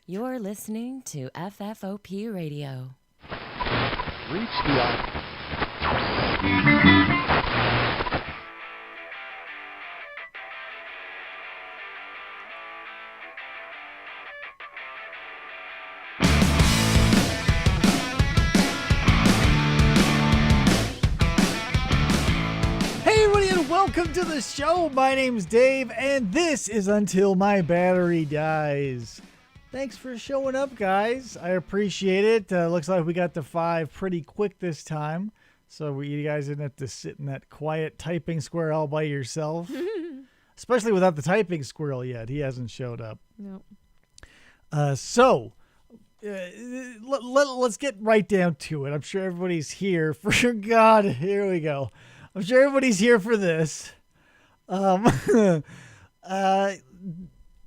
You're listening to FFOP Radio. Reach the Welcome to the show. My name's Dave, and this is Until My Battery Dies. Thanks for showing up, guys. I appreciate it. Looks like we got to 5 pretty quick this time, so you guys didn't have to sit in that quiet typing square all by yourself. Especially without the typing squirrel yet. He hasn't showed up. Nope. Let's get right down to it. I'm sure everybody's here. For God, here we go. I'm sure everybody's here for this.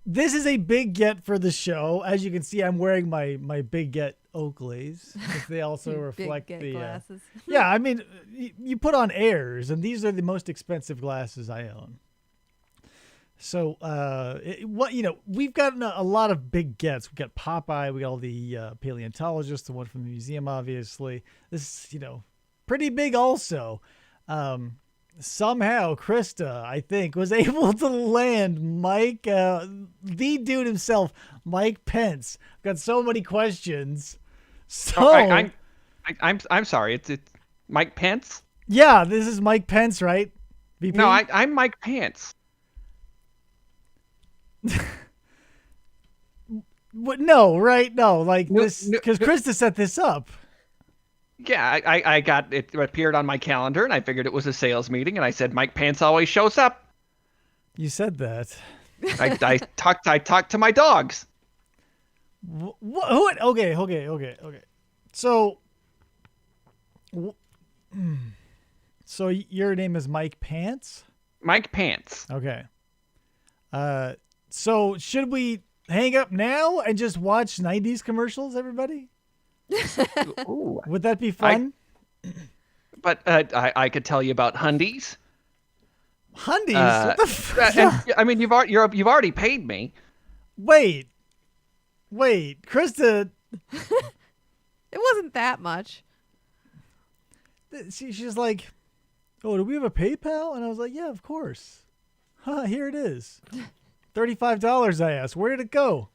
This is a big get for the show. As you can see, I'm wearing my big get Oakleys. They also reflect big the glasses. Yeah, I mean, you put on Airs, and these are the most expensive glasses I own. So, we've gotten a lot of big gets. We got Popeye, we got all the paleontologists, the one from the museum, obviously. This is, pretty big also. Somehow Krista, I think, was able to land Mike, the dude himself, Mike Pence. I've got so many questions. So I'm sorry. It's Mike Pence. Yeah, this is Mike Pence, right? VP? No, I'm Mike Pence. What? No, right? No, this No. because Krista set this up. Yeah, I got it appeared on my calendar, and I figured it was a sales meeting, and I said Mike Pence always shows up. You said that. I talked to my dogs. What? Okay. So your name is Mike Pants? Mike Pence. Okay. So should we hang up now and just watch 90s commercials, everybody? Ooh. Would that be fun? I could tell you about Hundies. Hundies? What the fuck? I mean, you've already paid me. Wait, Krista. It wasn't that much. She's like, oh, do we have a PayPal? And I was like, yeah, of course. Here it is. $35, I asked. Where did it go?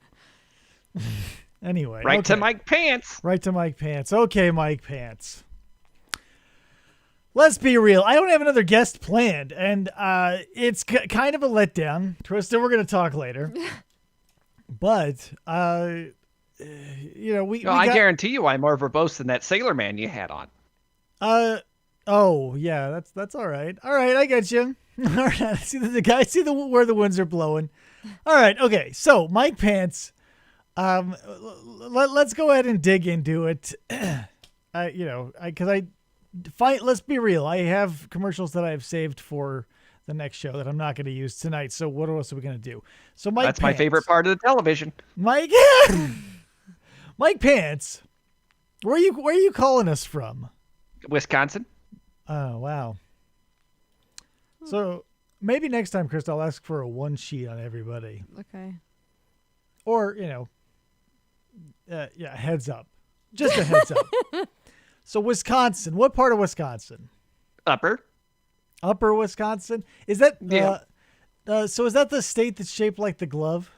Anyway. Right okay. to Mike Pants. Right to Mike Pants. Okay, Mike Pants. Let's be real. I don't have another guest planned, and it's kind of a letdown. Krista, we're going to talk later. But, I guarantee you I'm more verbose than that sailor man you had on. Oh, yeah, that's all right. All right, I get you. All right, I see where the winds are blowing. All right, okay, so Mike Pants, let's go ahead and dig into it. Let's be real. I have commercials that I have saved for the next show that I'm not going to use tonight. So what else are we going to do? So That's my favorite part of the television. Mike Pants, where are you calling us from? Wisconsin. Oh, wow. So maybe next time, Chris, I'll ask for a one sheet on everybody. Okay. Or, heads up. Just a heads up. So Wisconsin, what part of Wisconsin? Upper Wisconsin? Is that, yeah. So is that the state that's shaped like the glove?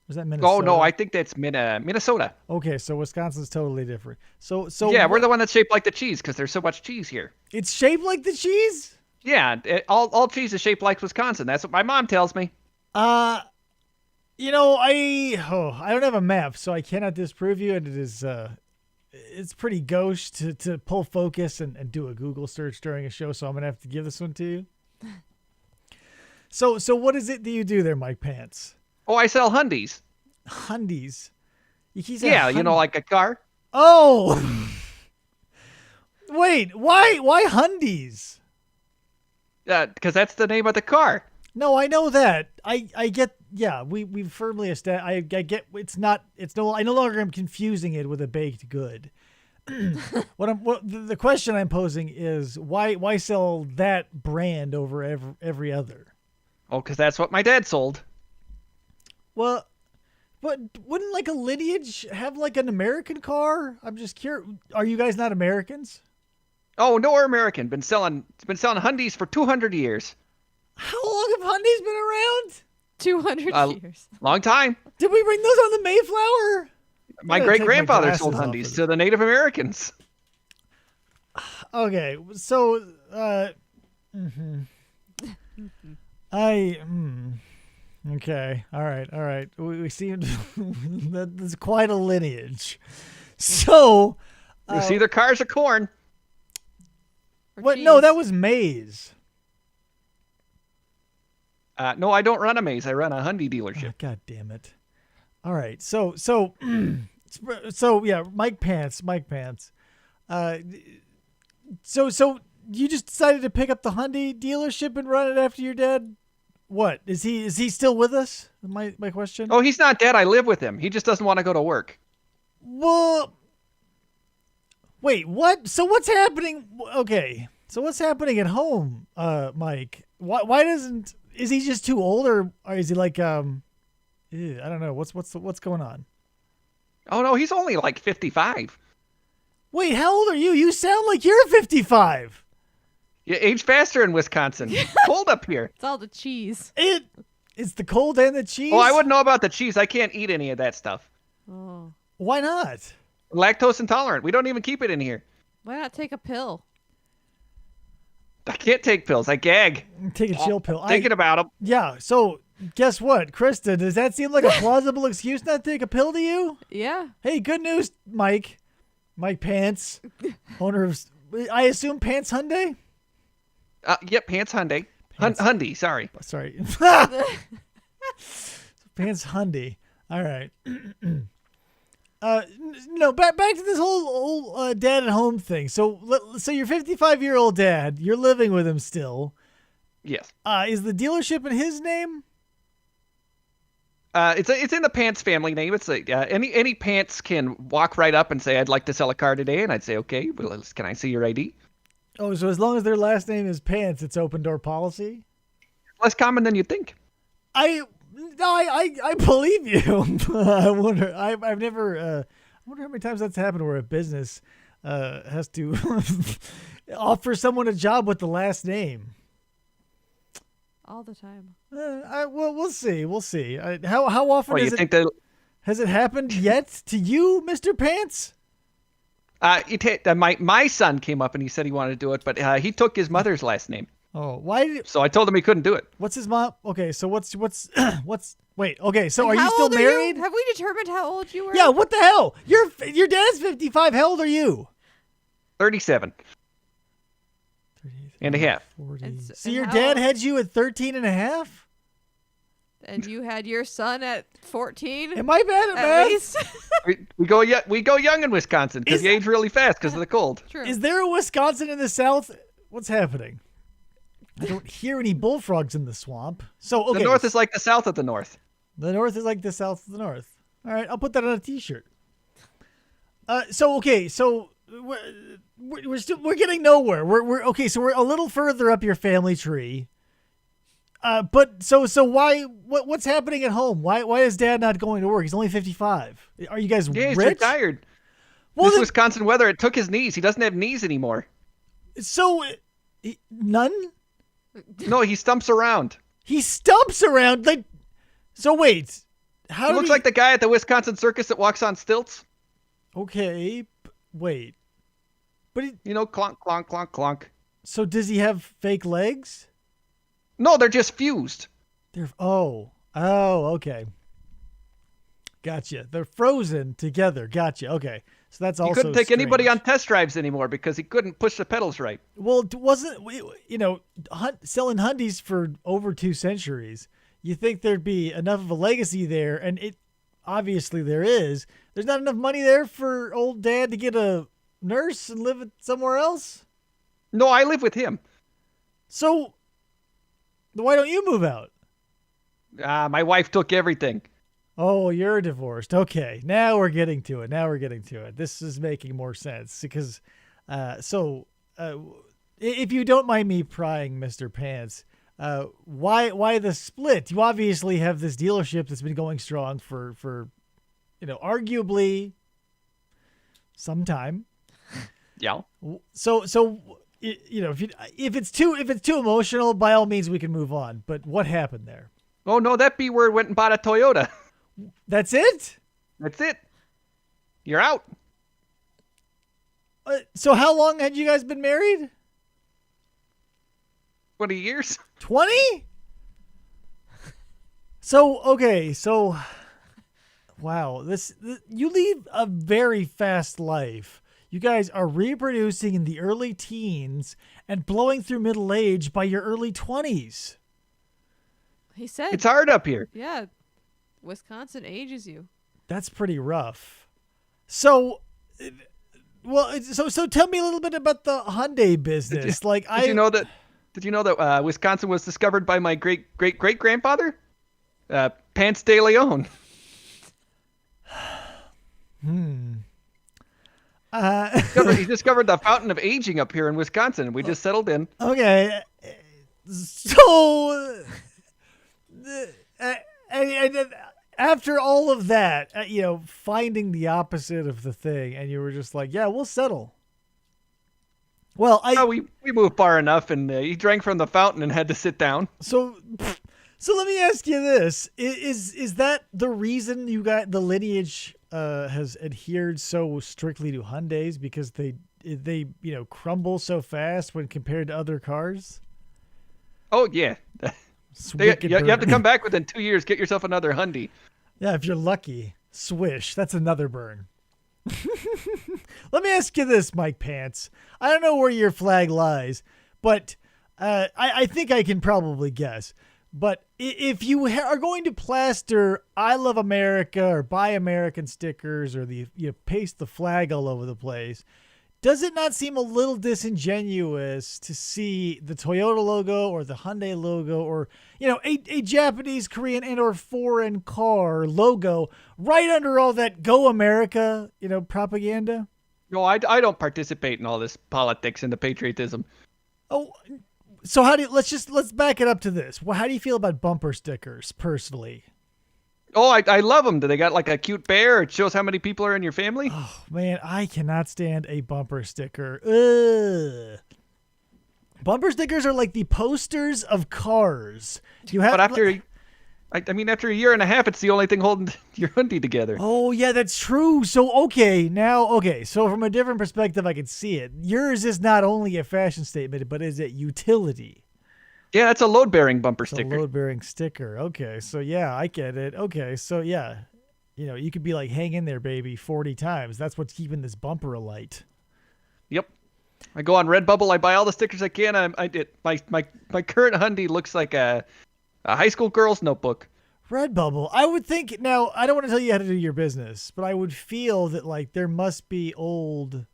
Or is that Minnesota? Oh, no, I think that's Minnesota. Okay, so Wisconsin's totally different. So yeah, we're the one that's shaped like the cheese because there's so much cheese here. It's shaped like the cheese? Yeah, all cheese is shaped like Wisconsin. That's what my mom tells me. I don't have a map, so I cannot disprove you, and it is it's pretty gauche to pull focus and do a Google search during a show, so I'm gonna have to give this one to you. So what is it that you do there, Mike Pants? Oh, I sell Hundies. Hundies? Yeah, like a car. Oh! Wait, why Hundies? Because that's the name of the car. No, I know that. I get. Yeah, we firmly established. I get. I no longer am confusing it with a baked good. The question I'm posing is why sell that brand over every other? Oh, because that's what my dad sold. Well, But wouldn't like a lineage have like an American car? I'm just curious. Are you guys not Americans? Oh, no, we're American. Been selling Hyundais for 200 years. How long have Hyundais been around? 200 years. Long time. Did we bring those on the Mayflower? My gotta great take my grandfather sold glasses off Hyundais of to the Native Americans. Okay, so okay, all right. We seem that's quite a lineage. So, You see their cars or corn. Or what? No, cheese. that was maize. No, I don't run a maze. I run a Hyundai dealership. Oh, God damn it! All right, so yeah, Mike Pants. So you just decided to pick up the Hyundai dealership and run it after your dad? What is he still with us? My question. Oh, he's not dead. I live with him. He just doesn't want to go to work. Well, wait, what? So what's happening? Okay, so what's happening at home, Mike? Why doesn't? Is he just too old, or is he like I don't know. What's going on? Oh, no, he's only like 55. Wait, how old are you? You sound like you're 55. You age faster in Wisconsin. Cold up here. It's all the cheese. It's the cold and the cheese. Oh, I wouldn't know about the cheese. I can't eat any of that stuff. Oh. Why not? Lactose intolerant. We don't even keep it in here. Why not take a pill? I can't take pills. I gag. Take a chill pill. Thinking about them. Yeah. So guess what, Krista? Does that seem like a plausible excuse not to take a pill to you? Yeah. Hey, good news, Mike. Mike Pants, owner of, I assume Pants Hyundai. Yep, Pants Hyundai. Hyundai, sorry. Sorry. Pants Hyundai. All right. No, back to this whole dad at home thing. So your 55-year-old dad, you're living with him still. Yes. Is the dealership in his name? It's in the Pants family name. It's like any Pants can walk right up and say, "I'd like to sell a car today," and I'd say, "Okay, well, can I see your ID?" Oh, so as long as their last name is Pants, it's open door policy? Less common than you'd think. I believe you. I wonder. I've never. I wonder how many times that's happened where a business has to offer someone a job with the last name. All the time. Well, we'll see. We'll see. How often Well, you is think that? has it happened yet to you, Mr. Pants? My son came up and he said he wanted to do it, but he took his mother's last name. Oh, why? So I told him he couldn't do it. What's his mom? Okay, so what's? Wait. Okay, so are you How still old married? Have we determined how old you were? Yeah. What the hell? Your dad's 55. How old are you? 37 and a half. 40. And So your how dad old- had you at 13 and a half? And you had your son at 14? Am I bad at At math? least? We go young in Wisconsin because you age really fast because of the cold. True. Is there a Wisconsin in the South? What's happening? I don't hear any bullfrogs in the swamp. So, okay. The north is like the south of the north. The north is like the south of the north. All right, I'll put that on a t-shirt. So we're getting nowhere. We're okay, so we're a little further up your family tree. But so why what's happening at home? Why is dad not going to work? He's only 55. Are you guys Yeah, he's rich? retired. Well, This then- Wisconsin weather, it took his knees. He doesn't have knees anymore. so none? No, he stumps around. He stumps around like. So wait, how He did looks like the guy at the Wisconsin circus that walks on stilts. Okay, wait, but You know, clonk, clonk, clonk, clonk. so does he have fake legs? No, they're just fused. They're okay. Gotcha. They're frozen together. Gotcha. Okay, so that's He also couldn't take anybody strange. on test drives anymore because he couldn't push the pedals right. Well, wasn't selling Hyundais for over 2 centuries? You think there'd be enough of a legacy there, and it obviously there is. There's not enough money there for old dad to get a nurse and live somewhere else. No, I live with him. So why don't you move out? My wife took everything. Oh, you're divorced. Okay, now we're getting to it. This is making more sense because, if you don't mind me prying, Mr. Pants, Why the split? You obviously have this dealership that's been going strong for arguably some time. Yeah. So if it's too emotional, by all means we can move on. But what happened there? Oh no, that B word went and bought a Toyota. That's it? That's it. You're out. So how long had you guys been married? 20 years. 20? So wow, you lead a very fast life. You guys are reproducing in the early teens and blowing through middle age by your early 20s. He said It's hard up here. Yeah, Wisconsin ages you. That's pretty rough. So tell me a little bit about the Hyundai business. Did you know that Wisconsin was discovered by my great grandfather, Pants de Leon? He discovered the fountain of aging up here in Wisconsin. We just settled in. Okay, so and after all of that, finding the opposite of the thing, and you were just like, yeah, we'll settle. Well, we moved far enough, and he drank from the fountain and had to sit down. So let me ask you this: is that the reason you got the lineage has adhered so strictly to Hyundais, because they crumble so fast when compared to other cars? Oh yeah, you have to come back within 2 years. Get yourself another Hyundai. Yeah, if you're lucky. Swish, that's another burn. Let me ask you this, Mike Pants. I don't know where your flag lies, but I think I can probably guess. But if you are going to plaster "I love America" or "Buy American" stickers, or paste the flag all over the place, does it not seem a little disingenuous to see the Toyota logo or the Hyundai logo, or a Japanese, Korean, and or foreign car logo right under all that "Go America" propaganda? No, I don't participate in all this politics and the patriotism. Oh, so let's back it up to this. Well, how do you feel about bumper stickers personally? Oh, I love them. Do they got like a cute bear? It shows how many people are in your family. Oh man, I cannot stand a bumper sticker. Ugh. Bumper stickers are like the posters of cars. But after a year and a half, it's the only thing holding your Hyundai together. Oh yeah, that's true. So so from a different perspective, I can see it. Yours is not only a fashion statement, but is it utility? Yeah, that's a load-bearing bumper It's sticker. a load-bearing sticker. Okay, so yeah, I get it. Okay, so yeah, you could be like, "Hang in there, baby," 40 times. That's what's keeping this bumper alight. Yep. I go on Redbubble. I buy all the stickers I can. My current Hyundai looks like a high school girl's notebook. Redbubble. I would think, now, I don't want to tell you how to do your business, but I would feel that there must be old,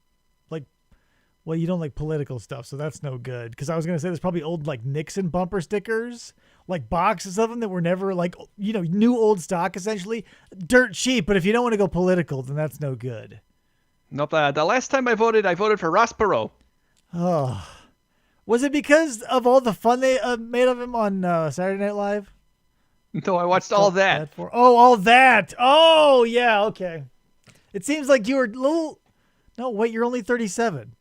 well, you don't like political stuff, so that's no good. Because I was going to say there's probably old Nixon bumper stickers, boxes of them that were never new old stock, essentially. Dirt cheap, but if you don't want to go political, then that's no good. Nope. The last time I voted for Ross Perot. Oh. Was it because of all the fun they made of him on Saturday Night Live? No, I watched all that. All that. Oh, yeah, okay. It seems like you were little... No, wait, you're only 37.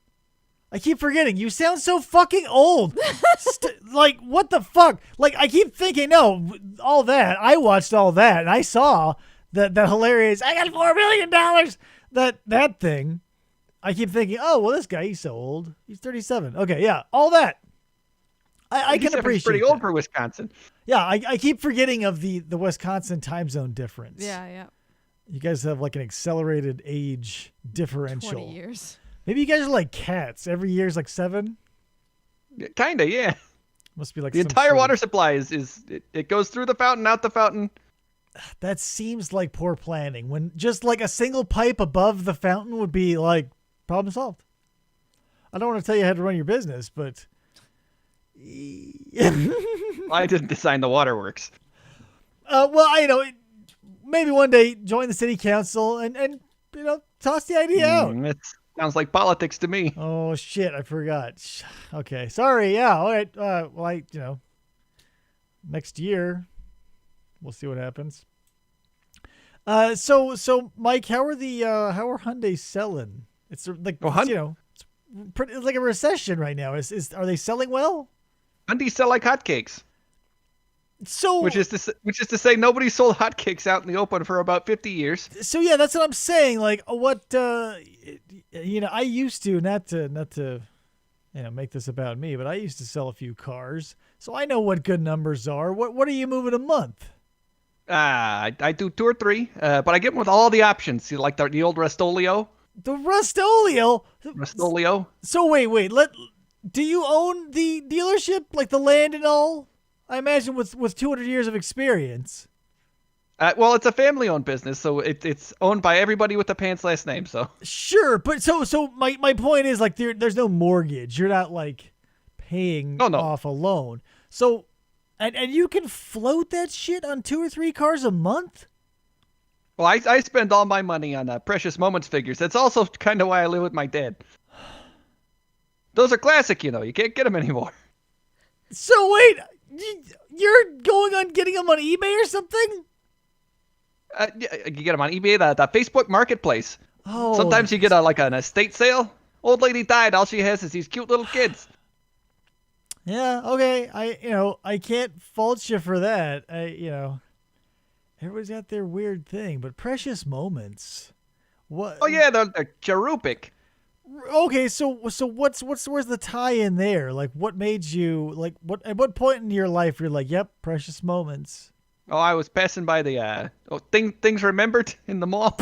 I keep forgetting. You sound so fucking old. What the fuck? I keep thinking, no, all that. I watched all that, and I saw that hilarious, "I got $4 million," that thing. I keep thinking, oh, well, this guy, he's so old. He's 37. Okay, yeah, all that. I can appreciate pretty that. old for Wisconsin. Yeah, I keep forgetting of the Wisconsin time zone difference. Yeah. You guys have an accelerated age differential. 20 years. Maybe you guys are like cats. Every year is 7. Kinda, yeah. Must be like the entire water supply is it goes through the fountain, out the fountain. That seems like poor planning. When just a single pipe above the fountain would be problem solved. I don't want to tell you how to run your business, but I didn't design the waterworks. Well, maybe one day join the city council and toss the idea out. It sounds like politics to me. Oh shit, I forgot. Okay, sorry. Yeah, all right. next year. We'll see what happens. So Mike, how are Hyundai selling? It's like it's pretty, it's like a recession right now. Are they selling well? Hyundai sell like hotcakes. So Which is to say, nobody sold hotcakes out in the open for about 50 years. So yeah, that's what I'm saying. Like, what I used to not to make this about me, but I used to sell a few cars, so I know what good numbers are. What are you moving a month? I do 2 or 3, but I get them with all the options. You like the old Rust-Oleo? The Rust-Oleo. Rust-Oleo. So wait. Do you own the dealership, like the land and all? I imagine with 200 years of experience. Well, it's a family-owned business, so it's owned by everybody with the pants last name. So sure, but so my point is, like, there's no mortgage. You're not like paying off a loan. So and you can float that shit on 2 or 3 cars a month. Well, I spend all my money on Precious Moments figures. That's also kind of why I live with my dad. Those are classic, you can't get them anymore. So wait, you're going on getting them on eBay or something? You get them on eBay, the Facebook Marketplace. Oh, sometimes you get an estate sale. Old lady died. All she has is these cute little kids. Yeah. Okay. I can't fault you for that. Everybody's got their weird thing, but Precious Moments. What? Oh yeah, they're cherubic. Okay, so where's the tie-in there? Like, what made you at what point in your life you're like, yep, Precious Moments? Oh, I was passing by the things remembered in the mall.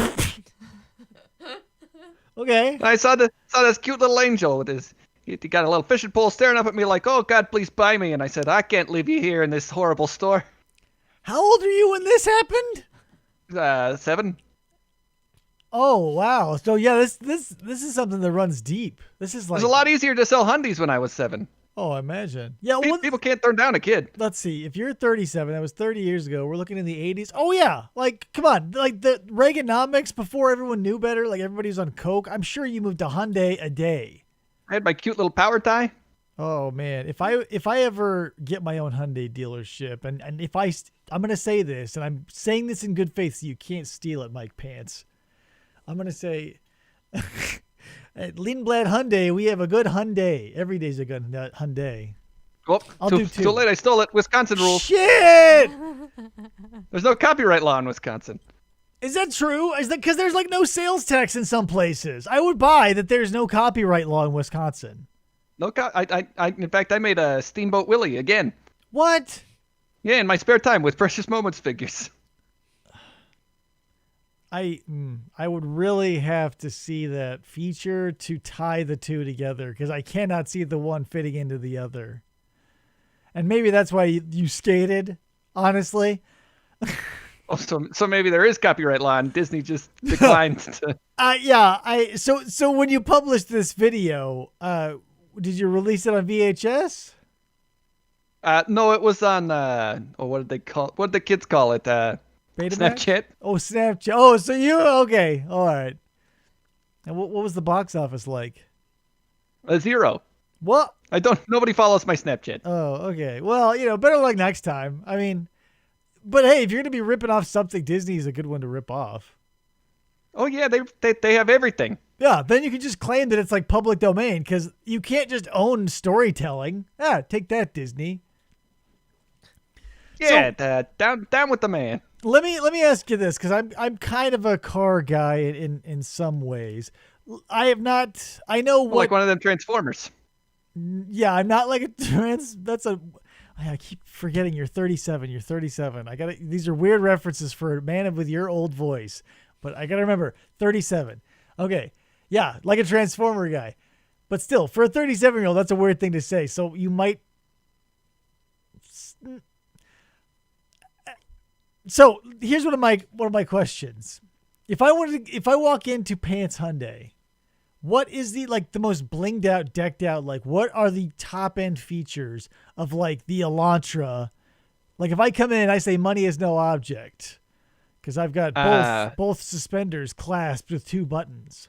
Okay. And I saw this cute little angel with he got a little fishing pole staring up at me like, oh God, please buy me. And I said, I can't leave you here in this horrible store. How old are you when this happened? 7. Oh wow! So yeah, this is something that runs deep. This is like, It was a lot easier to sell Hyundais when I was 7. Oh, I imagine. Yeah, People can't turn down a kid. Let's see. If you're 37, that was 30 years ago. We're looking in the 80s. Oh yeah, like come on, like the Reaganomics before everyone knew better. Like everybody was on coke. I'm sure you moved to Hyundai a day. I had my cute little power tie. Oh man, if I ever get my own Hyundai dealership, and if I'm gonna say this, and I'm saying this in good faith, so you can't steal it, Mike Pants. I'm going to say, at Lindblad Hyundai, we have a good Hyundai. Every day's a good Hyundai. Well, too late. I stole it. Wisconsin rules. Shit! There's no copyright law in Wisconsin. Is that true? Is that because there's like no sales tax in some places? I would buy that there's no copyright law in Wisconsin. No, in fact, I made a Steamboat Willie again. What? Yeah, in my spare time with Precious Moments figures. I would really have to see that feature to tie the two together because I cannot see the one fitting into the other. And maybe that's why you skated, honestly. Oh, so maybe there is copyright law and Disney just declined to. Yeah. So when you published this video, did you release it on VHS? No, it was on. What did they call? What did the kids call it? Snapchat. Oh, Snapchat. Oh, so okay. All right. And what was the box office like? 0. What? Nobody follows my Snapchat. Oh, okay. Well, better luck next time. I mean, but hey, if you're gonna be ripping off something, Disney's a good one to rip off. Oh yeah, they have everything. Yeah, then you can just claim that it's like public domain because you can't just own storytelling. Take that, Disney. Yeah, down with the man. Let me ask you this because I'm kind of a car guy in some ways. I know what, like one of them Transformers. Yeah, I'm not like a I keep forgetting you're 37. You're 37. These are weird references for a man with your old voice, but I gotta remember 37. Okay, yeah, like a Transformer guy, but still for a 37-year-old, that's a weird thing to say. So you might. So here's one of my questions. If I walk into Pants Hyundai, what is the most blinged out, decked out, what are the top end features of the Elantra? Like if I come in and I say money is no object, because I've got both suspenders clasped with 2 buttons.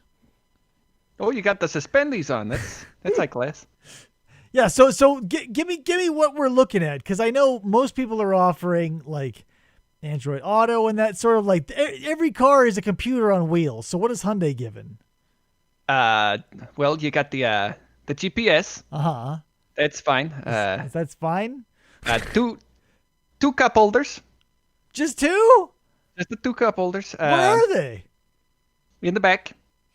Oh, you got the suspendies on. That's high class. Yeah, so give me what we're looking at, because I know most people are offering like Android Auto and that sort of like every car is a computer on wheels. So what is Hyundai giving? Well, you got the GPS. Uh-huh. That's fine. That's fine. Two cup holders. Just two? Just the two cup holders. Where are they? In the back.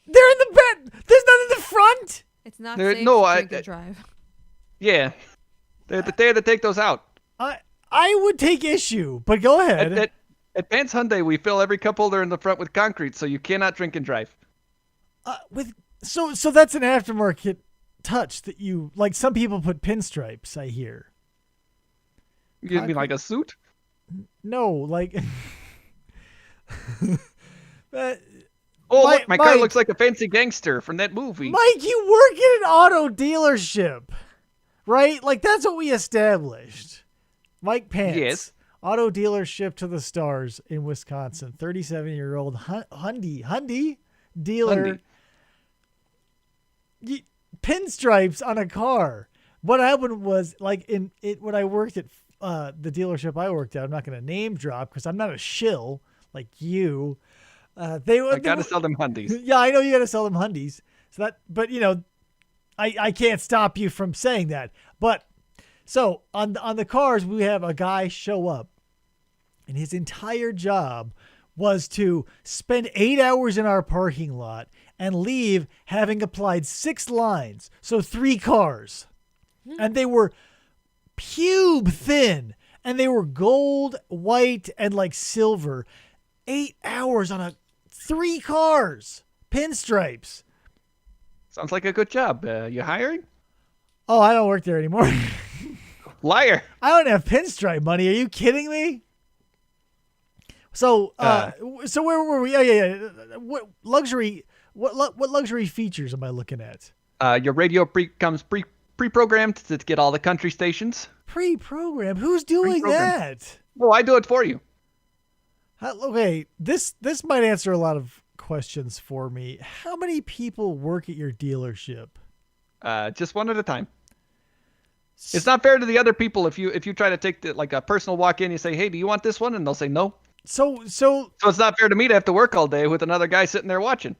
They're in the bed. There's none in the front. It's not There- safe no, to I- drink and drive. Yeah. They had to take those out. I would take issue, but go ahead. At Pants Hyundai, we fill every cup holder in the front with concrete, so you cannot drink and drive. So that's an aftermarket touch that you like. Some people put pinstripes, I hear. You mean like a suit? No, like. Oh, Mike- look, my car Mike- looks like a fancy gangster from that movie. Mike, you work in an auto dealership, right? Like that's what we established. Mike Pants. Yes. Auto dealership to the stars in Wisconsin. 37-year-old Hyundai dealer. Pinstripes on a car. What happened was like when I worked at the dealership I worked at. I'm not going to name drop because I'm not a shill like you. I gotta sell them Hyundais. Yeah, I know you got to sell them Hyundais. But I can't stop you from saying that. But so on the cars, we have a guy show up, and his entire job was to spend 8 hours in our parking lot and leave having applied 6 lines, so 3 cars, and they were pube thin, and they were gold, white, and like silver. 8 hours on 3 cars, pinstripes. Sounds like a good job. You hiring? Oh, I don't work there anymore. Liar. I don't have pinstripe money. Are you kidding me? So, so where were we? Oh, yeah. What luxury? What luxury features am I looking at? Your radio comes pre-programmed to get all the country stations. Pre-programmed. Who's doing Pre-programmed. that? Well, I do it for you. Okay, this might answer a lot of questions for me. How many people work at your dealership? Just one at a time. It's not fair to the other people if you try to take like a personal walk in. You say, "Hey, do you want this one?" And they'll say no. So it's not fair to me to have to work all day with another guy sitting there watching.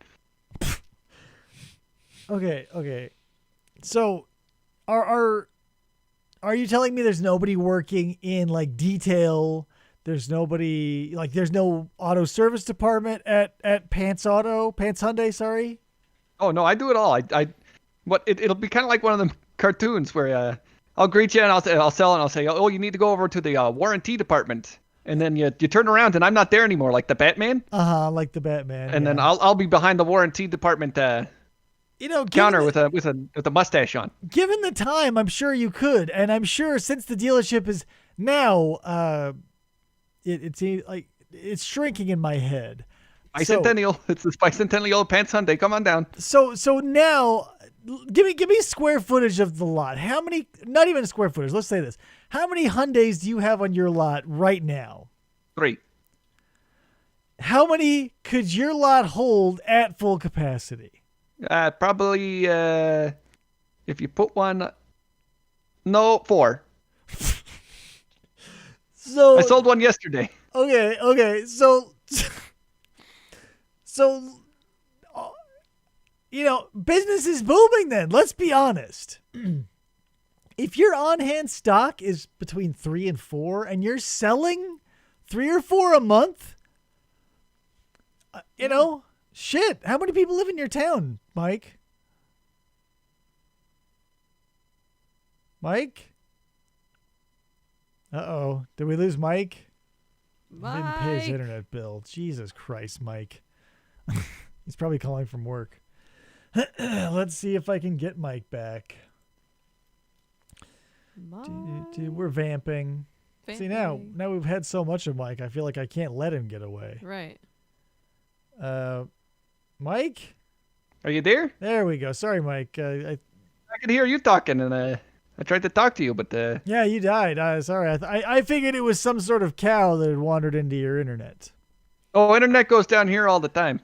Okay. So, are you telling me there's nobody working in like detail? There's nobody like there's no auto service department at Pants Hyundai, sorry? Oh no, I do it all. It'll be kind of like one of them cartoons where I'll greet you and I'll sell and I'll say, "Oh, you need to go over to the warranty department." And then you turn around and I'm not there anymore, like the Batman. Like the Batman. And yeah. then I'll be behind the warranty department counter with a mustache on. Given the time, I'm sure you could, and I'm sure since the dealership is now, it's like it's shrinking in my head. Bicentennial, it's this bicentennial Pants Hyundai. Come on down. So now, give me square footage of the lot. How many? Not even square footage. Let's say this. How many Hyundais do you have on your lot right now? 3. How many could your lot hold at full capacity? Probably if you put one. No, 4. So I sold one yesterday. Okay. So, business is booming then. Let's be honest. If your on-hand stock is between 3 and 4 and you're selling 3 or 4 a month, shit, how many people live in your town, Mike? Mike? Uh-oh. Did we lose Mike? Didn't pay his internet bill. Jesus Christ, Mike. He's probably calling from work. Let's see if I can get Mike back. We're vamping. See, now we've had so much of Mike, I feel like I can't let him get away. Right. Mike? Are you there? There we go. Sorry, Mike. I could hear you talking, and I tried to talk to you, but yeah, you died. Sorry. I figured it was some sort of cow that had wandered into your internet. internet goes down here all the time.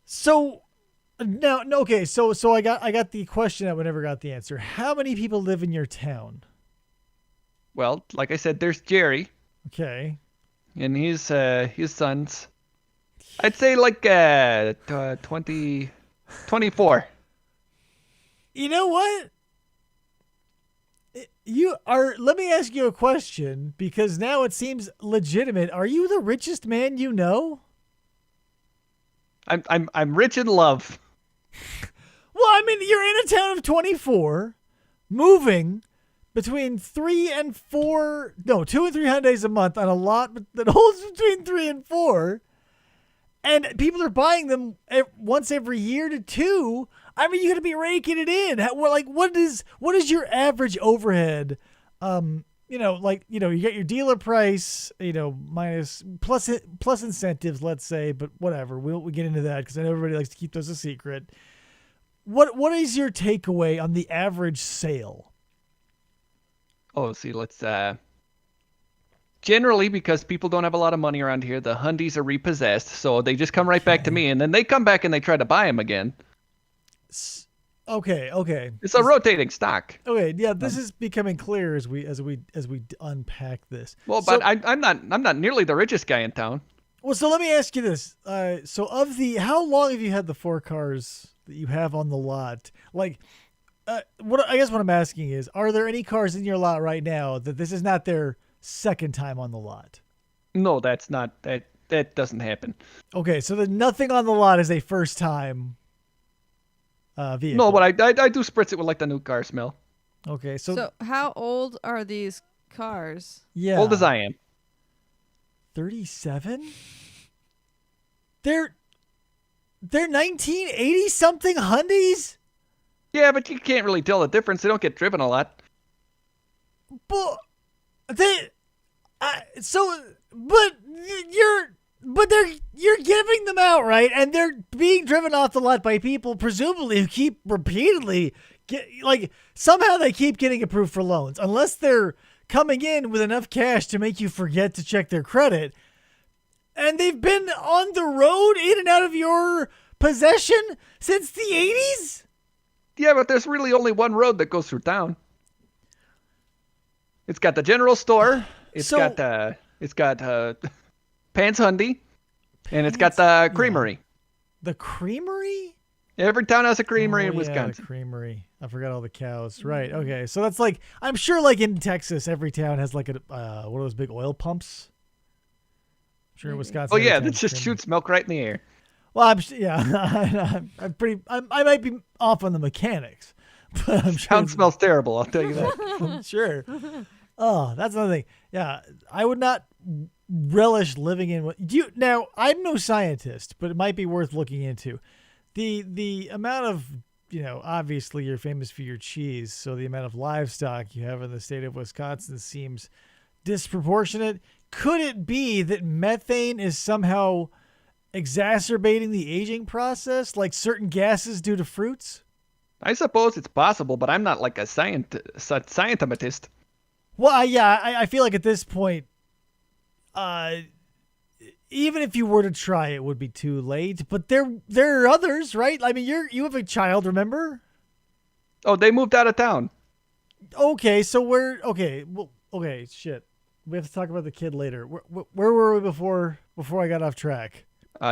So, Now, no, okay, so I got the question that we never got the answer. How many people live in your town? Well, like I said, there's Jerry Okay. and his sons. I'd say like 20, 24. You know what? Let me ask you a question because now it seems legitimate. Are you the richest man you know? I'm rich in love. Well, I mean, you're in a town of 24, moving between 2 and 3 Hyundais a month on a lot that holds between 3 and 4, and people are buying them once every year to 2. I mean, you got to be raking it in. What is your average overhead? You get your dealer price, minus plus incentives, let's say, but whatever. We'll get into that because I know everybody likes to keep those a secret. What is your takeaway on the average sale? Oh, see, let's generally, because people don't have a lot of money around here, the Hyundais are repossessed, so they just come right back to me, and then they come back and they try to buy them again. Okay. It's a rotating stock. Okay, yeah, this is becoming clear as we unpack this. Well, but I'm not nearly the richest guy in town. Well, so let me ask you this. How long have you had the 4 cars that you have on the lot? Like, what I'm asking is, are there any cars in your lot right now that this is not their second time on the lot? No, that's not that doesn't happen. Okay, so nothing on the lot is a first time vehicle. No, but I do spritz it with like the new car smell. Okay, So how old are these cars? yeah, Old as I am. 37. They're 1980 something Hyundais. Yeah, but you can't really tell the difference. They don't get driven a lot. But you're giving them out, right? And they're being driven off the lot by people presumably who keep repeatedly somehow they keep getting approved for loans unless they're coming in with enough cash to make you forget to check their credit. And they've been on the road in and out of your possession since the 80s? Yeah, but there's really only one road that goes through town. It's got the general store. It's got Pants Hyundai, and it's got the creamery. The creamery? Every town has a creamery in Yeah, Wisconsin. the creamery. I forgot all the cows. Right. Okay. So that's like, I'm sure like in Texas, every town has like one of those big oil pumps. I'm sure in Wisconsin. Oh every yeah, town that has just creamery. shoots milk right in the air. Well, I might be off on the mechanics, but I'm sure. Town smells terrible, I'll tell you that. I'm sure. Oh, that's another thing. Yeah, I would not relish living in. Now, I'm no scientist, but it might be worth looking into. The amount of, obviously you're famous for your cheese, so the amount of livestock you have in the state of Wisconsin seems disproportionate. Could it be that methane is somehow exacerbating the aging process, like certain gases due to fruits? I suppose it's possible, but I'm not like a scientist. Well, I feel like at this point, even if you were to try, it would be too late. But there are others, right? I mean, you have a child, remember? Oh, they moved out of town. Okay, so shit. We have to talk about the kid later. Where were we before I got off track?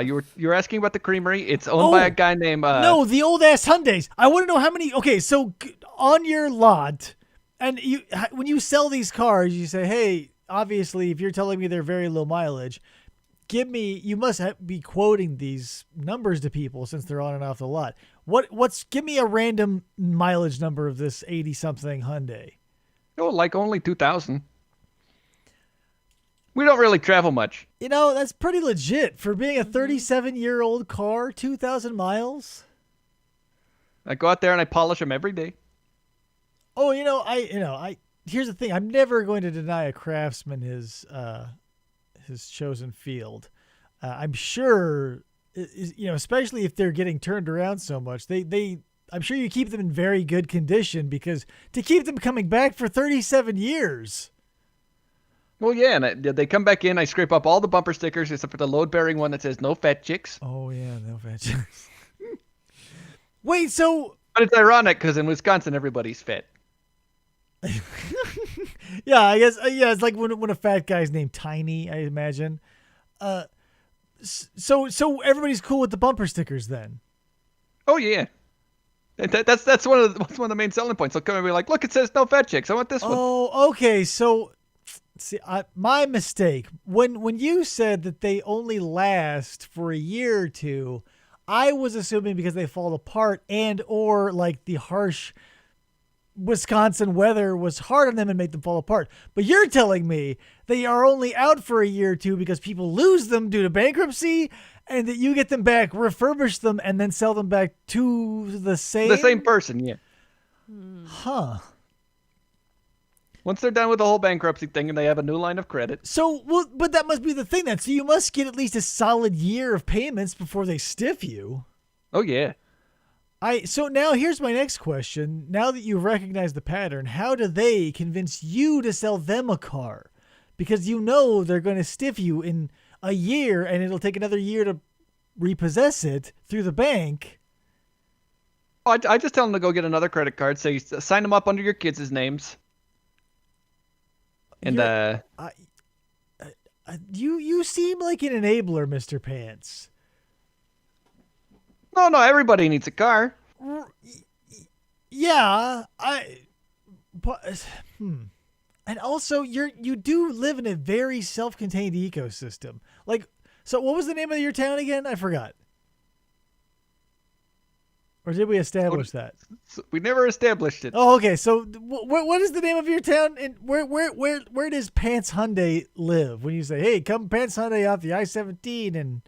You were asking about the creamery. It's owned by a guy named No, the old ass Hyundais. I want to know how many. Okay, so on your lot, and when you sell these cars, you say, hey, obviously, if you're telling me they're very low mileage, you must be quoting these numbers to people since they're on and off the lot. Give me a random mileage number of this 80-something Hyundai. Oh, like only 2,000. We don't really travel much. That's pretty legit for being a 37-year-old car, 2,000 miles. I go out there and I polish them every day. Oh, here's the thing. I'm never going to deny a craftsman his chosen field. I'm sure, especially if they're getting turned around so much, I'm sure you keep them in very good condition because to keep them coming back for 37 years. Well, yeah, and they come back in. I scrape up all the bumper stickers except for the load-bearing one that says "No fat chicks." Oh yeah, no fat chicks. Wait, so But it's ironic because in Wisconsin everybody's fit. yeah, I guess yeah, it's like when a fat guy's named Tiny, I imagine. So everybody's cool with the bumper stickers then. Oh yeah. That's one of the main selling points. They'll come and be like, look, it says no fat chicks. I want this one. Oh, okay. So, see, my mistake. When you said that they only last for a year or two, I was assuming because they fall apart and or like the harsh Wisconsin weather was hard on them and made them fall apart. But you're telling me they are only out for a year or two because people lose them due to bankruptcy, and that you get them back, refurbish them, and then sell them back to the same person, yeah. Huh. Once they're done with the whole bankruptcy thing and they have a new line of credit. So, well, but that must be the thing then. So you must get at least a solid year of payments before they stiff you. Oh yeah. So now here's my next question. Now that you've recognized the pattern, how do they convince you to sell them a car? Because you know they're going to stiff you in a year and it'll take another year to repossess it through the bank. Oh, I just tell them to go get another credit card. Say, sign them up under your kids' names. And you seem like an enabler, Mr. Pants. no, everybody needs a car. Yeah, but and also you do live in a very self-contained ecosystem. Like, so what was the name of your town again? I forgot. Or did we establish that? We never established it. Oh, okay. So what is the name of your town? And where does Pants Hyundai live? When you say, "Hey, come Pants Hyundai off the I-17," and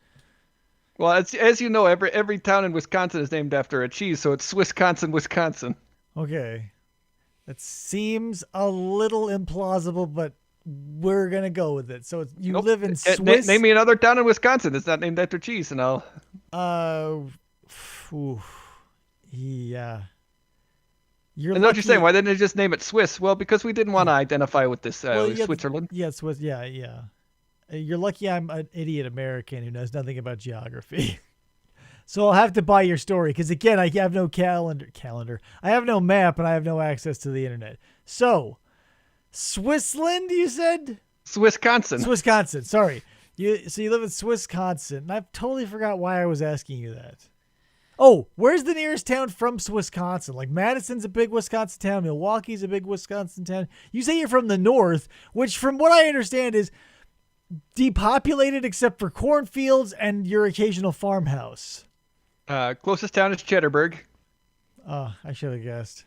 Well, as you know, every town in Wisconsin is named after a cheese, so it's Swissconsin, Wisconsin. okay, that seems a little implausible, but we're gonna go with it. So you Nope. live in Swiss. Name me another town in Wisconsin that's not named after cheese, and I'll. Ooh, yeah. You're And know what you're lucky- saying? Why didn't they just name it Swiss? Well, because we didn't want to identify with this Well, yeah, Switzerland. Yeah, Swiss. Yeah. You're lucky I'm an idiot American who knows nothing about geography. So I'll have to buy your story because, again, I have no calendar. I have no map and I have no access to the internet. So, Swissland, you said? Swissconsin. Sorry. So you live in Swissconsin. And I've totally forgot why I was asking you that. Oh, where's the nearest town from Wisconsin? Like Madison's a big Wisconsin town. Milwaukee's a big Wisconsin town. You say you're from the north, which from what I understand is depopulated except for cornfields and your occasional farmhouse. Closest town is Cheddarburg. Oh, I should have guessed.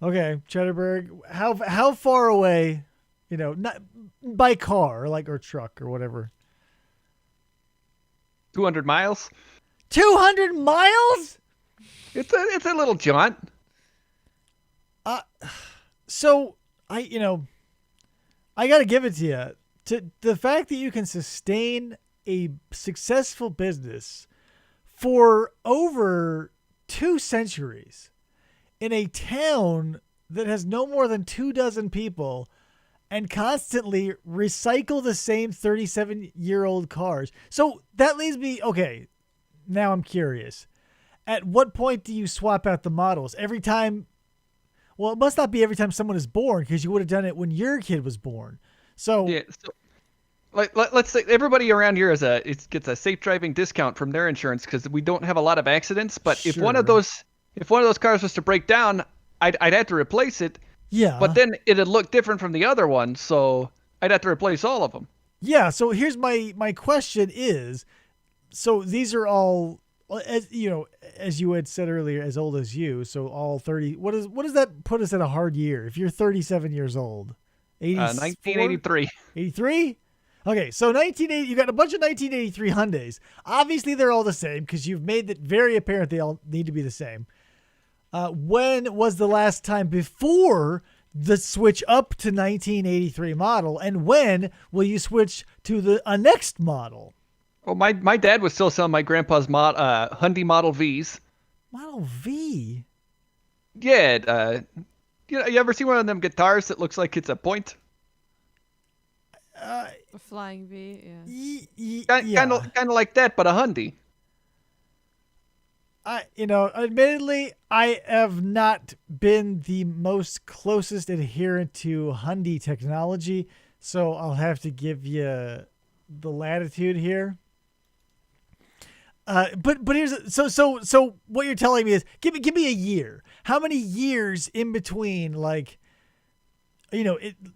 Okay, Cheddarburg. How far away? You know, not by car, or truck or whatever. 200 miles. 200 miles? It's a little jaunt. So I got to give it to you. To the fact that you can sustain a successful business for over 2 centuries in a town that has no more than 24 people and constantly recycle the same 37-year-old cars. So that leaves me, okay, now I'm curious. At what point do you swap out the models? Every time? Well, it must not be every time someone is born because you would have done it when your kid was born. So Yeah. So, let's say everybody around here gets a safe driving discount from their insurance because we don't have a lot of accidents. But if one of Sure. those cars was to break down, I'd have to replace it. yeah. But then it'd look different from the other one, so I'd have to replace all of them. Yeah, so here's my question is, so these are all, as you had said earlier, as old as you, so all 30. What does that put us at a hard year? If you're 37 years old, 1983. 83. Okay, so 1980. You got a bunch of 1983 Hyundais. Obviously, they're all the same because you've made it very apparent they all need to be the same. When was the last time before the switch up to 1983 model, and when will you switch to a next model? Well, my dad was still selling my grandpa's Hyundai Model Vs. Model V? Yeah. You ever see one of them guitars that looks like it's a point? A flying V, yeah. Yeah. Kind of like that, but a Hyundai. Admittedly, I have not been the most closest adherent to Hyundai technology, so I'll have to give you the latitude here. But here's so what you're telling me is give me a year. How many years in between? Like,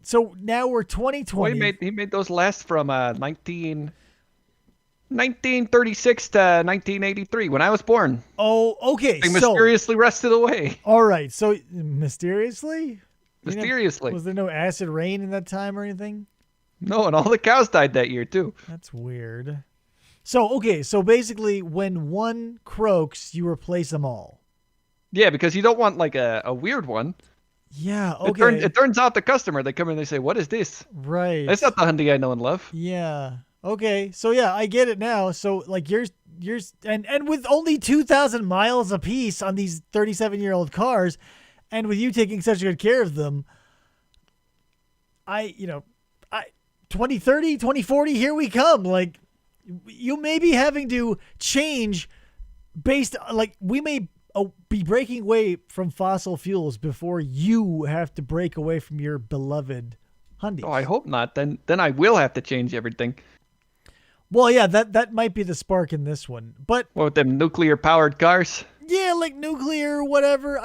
so now we're 2020. Well, he made those last from 1936 to 1983 when I was born. Oh, okay. They mysteriously rested away. All right. So mysteriously? Mysteriously. Was there no acid rain in that time or anything? No, and all the cows died that year too. That's weird. So basically when one croaks, you replace them all. Yeah, because you don't want like a weird one. Yeah, okay. It turns out the customer, they come in and they say, "What is this?" Right. That's not the Hyundai I know and love. Yeah. Okay. So yeah, I get it now. So like yours and with only 2,000 miles apiece on these 37-year-old cars, and with you taking such good care of them, 2030, 2040, here we come. Like, you may be having to change based, like, we may be breaking away from fossil fuels before you have to break away from your beloved Hyundai. Oh, I hope not. Then I will have to change everything. Well, yeah, that might be the spark in this one. But what with them nuclear-powered cars? Yeah, like nuclear, whatever.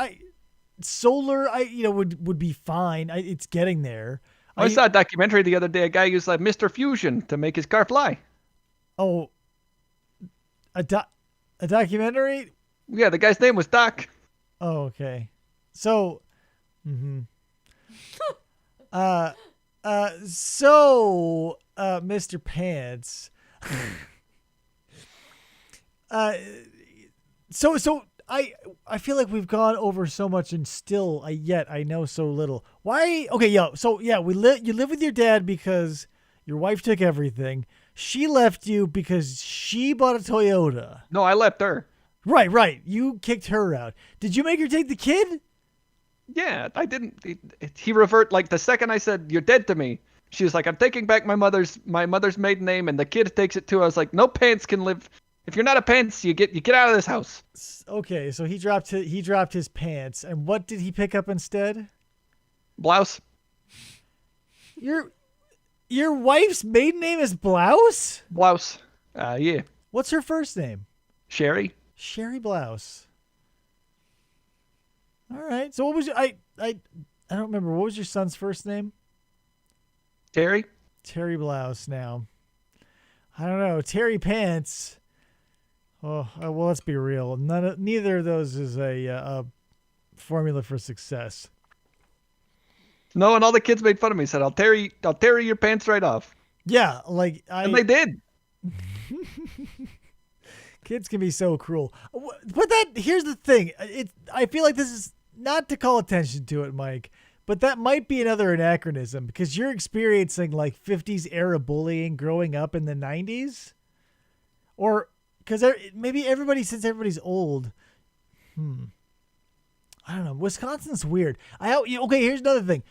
Solar, would be fine. It's getting there. I saw a documentary the other day. A guy used like Mr. Fusion to make his car fly. Oh, a documentary? Yeah, the guy's name was Doc. Oh, okay. So, Mr. Pants. I feel like we've gone over so much and still yet I know so little. Why? Okay, you live with your dad because your wife took everything. She left you because she bought a Toyota. No, I left her. Right. You kicked her out. Did you make her take the kid? Yeah, I didn't. He revert like the second I said you're dead to me. She was like, I'm taking back my mother's maiden name, and the kid takes it too. I was like, no pants can live. If you're not a pants, you get out of this house. Okay, so he dropped his pants, and what did he pick up instead? Blouse. Your wife's maiden name is Blouse? Blouse. Yeah. What's her first name? Sherry. Sherry Blouse. All right. So what was I don't remember. What was your son's first name? Terry. Terry Blouse. Now, I don't know. Terry Pants. Oh, well, let's be real. Neither of those is a formula for success. No, and all the kids made fun of me. Said, "I'll tear your pants right off." Yeah, and they did. Kids can be so cruel. But here's the thing. I feel like this is not to call attention to it, Mike, but that might be another anachronism because you're experiencing like 50s era bullying growing up in the 90s, or because maybe since everybody's old. I don't know. Wisconsin's weird. Okay, here's another thing.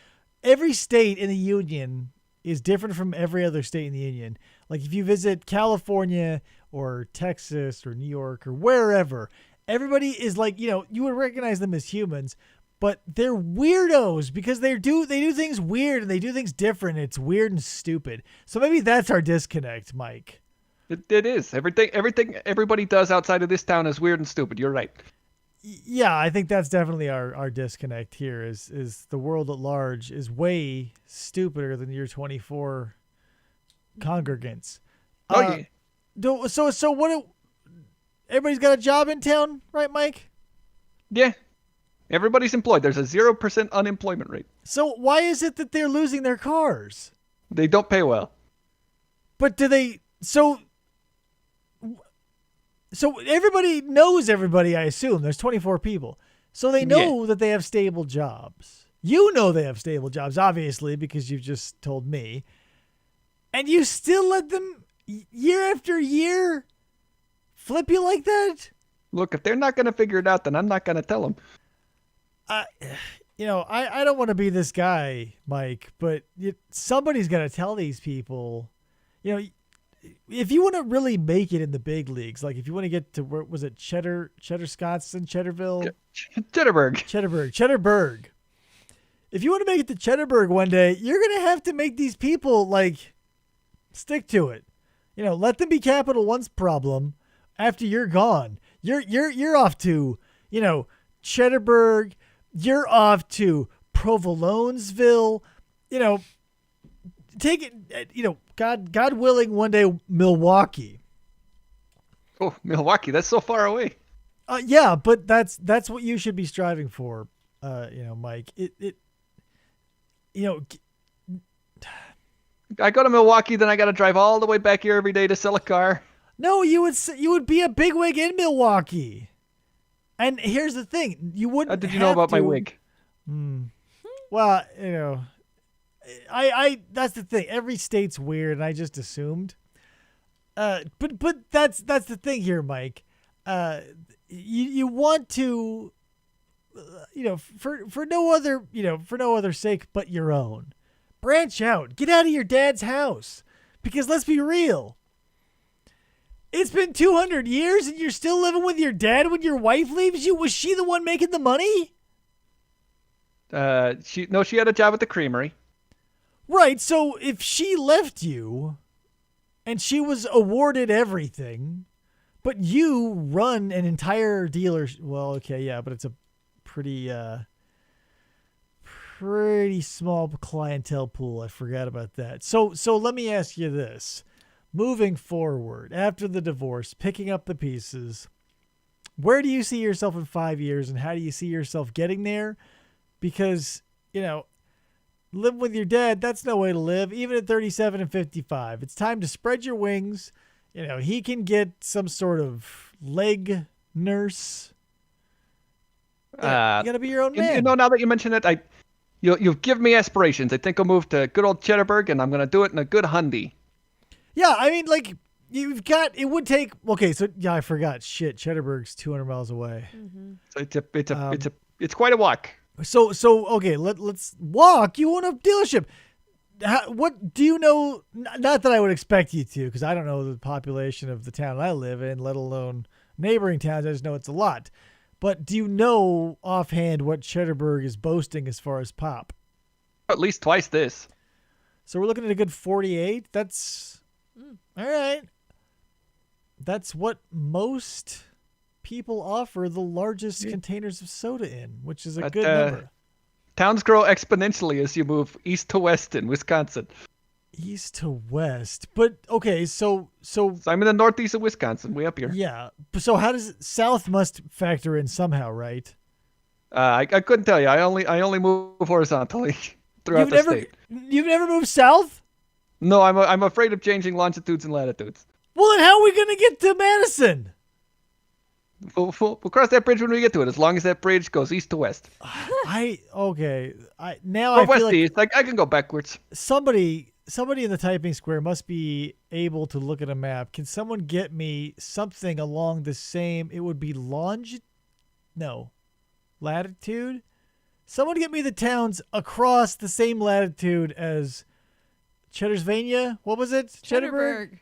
Every state in the union is different from every other state in the union. Like if you visit California or Texas or New York or wherever, everybody is like, you would recognize them as humans, but they're weirdos because they do things weird and they do things different. It's weird and stupid. So maybe that's our disconnect, Mike. It is. Everything everybody does outside of this town is weird and stupid. You're right. Yeah, I think that's definitely our disconnect here is the world at large is way stupider than your 24 congregants. Okay. So what? Everybody's got a job in town, right, Mike? Yeah. Everybody's employed. There's a 0% unemployment rate. So why is it that they're losing their cars? They don't pay well. But do they? So everybody knows everybody, I assume. There's 24 people. So they know that they have stable jobs. You know they have stable jobs, obviously, because you've just told me. And you still let them, year after year, flip you like that? Look, if they're not going to figure it out, then I'm not going to tell them. I don't want to be this guy, Mike, but somebody's got to tell these people. if you want to really make it in the big leagues, like if you want to get to where was it Cheddar Scotts and Cheddarville, Cheddarburg. If you want to make it to Cheddarburg one day, you're gonna have to make these people like stick to it. Let them be Capital One's problem. After you're gone, you're off to Cheddarburg. You're off to Provolonesville. Take it. God willing, one day Milwaukee. Oh, Milwaukee, that's so far away. Yeah, but that's what you should be striving for. Mike. I go to Milwaukee, then I got to drive all the way back here every day to sell a car. No, you would be a bigwig in Milwaukee. And here's the thing, you wouldn't. How did you know about my wig? Well, I that's the thing. Every state's weird, and I just assumed. But that's the thing here, Mike. You want to, for no other sake but your own. Branch out. Get out of your dad's house. Because let's be real. It's been 200 years and you're still living with your dad when your wife leaves you? Was she the one making the money? She had a job at the creamery. Right, so if she left you and she was awarded everything, but you run an entire dealership, well, okay, yeah, but it's a pretty small clientele pool. I forgot about that. So let me ask you this. Moving forward, after the divorce, picking up the pieces, where do you see yourself in 5 years and how do you see yourself getting there? Because, living with your dad, that's no way to live, even at 37 and 55. It's time to spread your wings. He can get some sort of leg nurse. You got to be your own man. Now that you mention it, you've given me aspirations. I think I'll move to good old Cheddarburg, and I'm going to do it in a good Hyundai. Yeah, I mean, like, it would take, okay, so, yeah, I forgot. Shit, Cheddarburg's 200 miles away. So it's quite a walk. So okay, let's walk. You own a dealership. What do you know? Not that I would expect you to, because I don't know the population of the town I live in, let alone neighboring towns. I just know it's a lot. But do you know offhand what Cheddarburg is boasting as far as pop? At least twice this. So we're looking at a good 48. That's all right. That's what most people offer the largest containers of soda in, which is a good number. Towns grow exponentially as you move east to west in Wisconsin. East to west, but okay, so I'm in the northeast of Wisconsin, way up here. Yeah, so how does south must factor in somehow, right? I couldn't tell you. I only move horizontally throughout the state. You've never moved south? No, I'm afraid of changing longitudes and latitudes. Well, then how are we gonna get to Madison? We'll cross that bridge when we get to it, as long as that bridge goes east to west. I or feel west like to east. I can go backwards. Somebody in the typing square must be able to look at a map. Can someone get me something along the same? It would be latitude. Someone get me the towns across the same latitude as Cheddarsvania. What was it? Cheddarburg.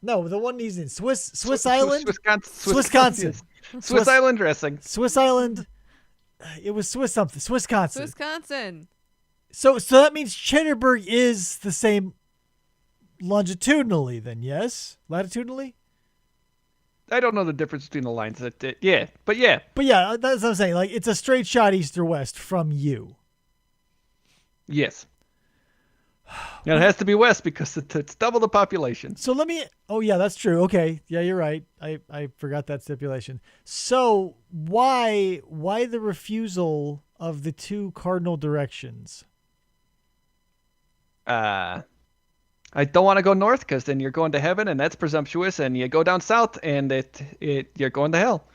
No, the one he's in Swiss Island. Wisconsin. Swiss Island dressing. Swiss Island. It was Swiss something. Wisconsin. So that means Cheddarburg is the same longitudinally then, yes? Latitudinally? I don't know the difference between the lines. Yeah. But yeah, that's what I'm saying. Like, it's a straight shot east or west from you. Yes. And it has to be west because it's double the population. So oh yeah, that's true. Okay. Yeah, you're right. I forgot that stipulation. So why the refusal of the two cardinal directions? I don't want to go north because then you're going to heaven and that's presumptuous, and you go down south and you're going to hell.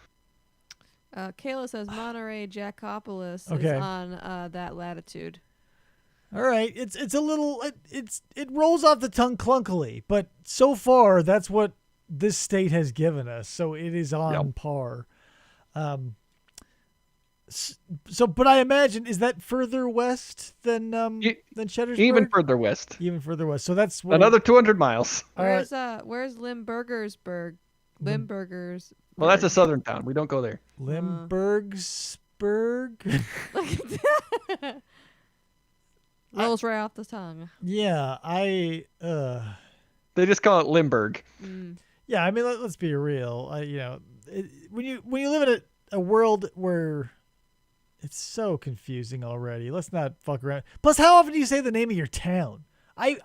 Kayla says Monterey Jackopolis Okay. is on that latitude. All right, it's a little it rolls off the tongue clunkily, but so far that's what this state has given us, so it is on par. So, but I imagine, is that further west than Cheddarsburg? Even further west. Even further west. So that's Another 200 miles. Where's Limburgersburg? Limburgers. Well, that's a southern town. We don't go there. Limburgsburg. Rolls right off the tongue. Yeah, They just call it Limburg. Yeah, I mean, let's be real. When you live in a world where it's so confusing already, let's not fuck around. Plus, how often do you say the name of your town? I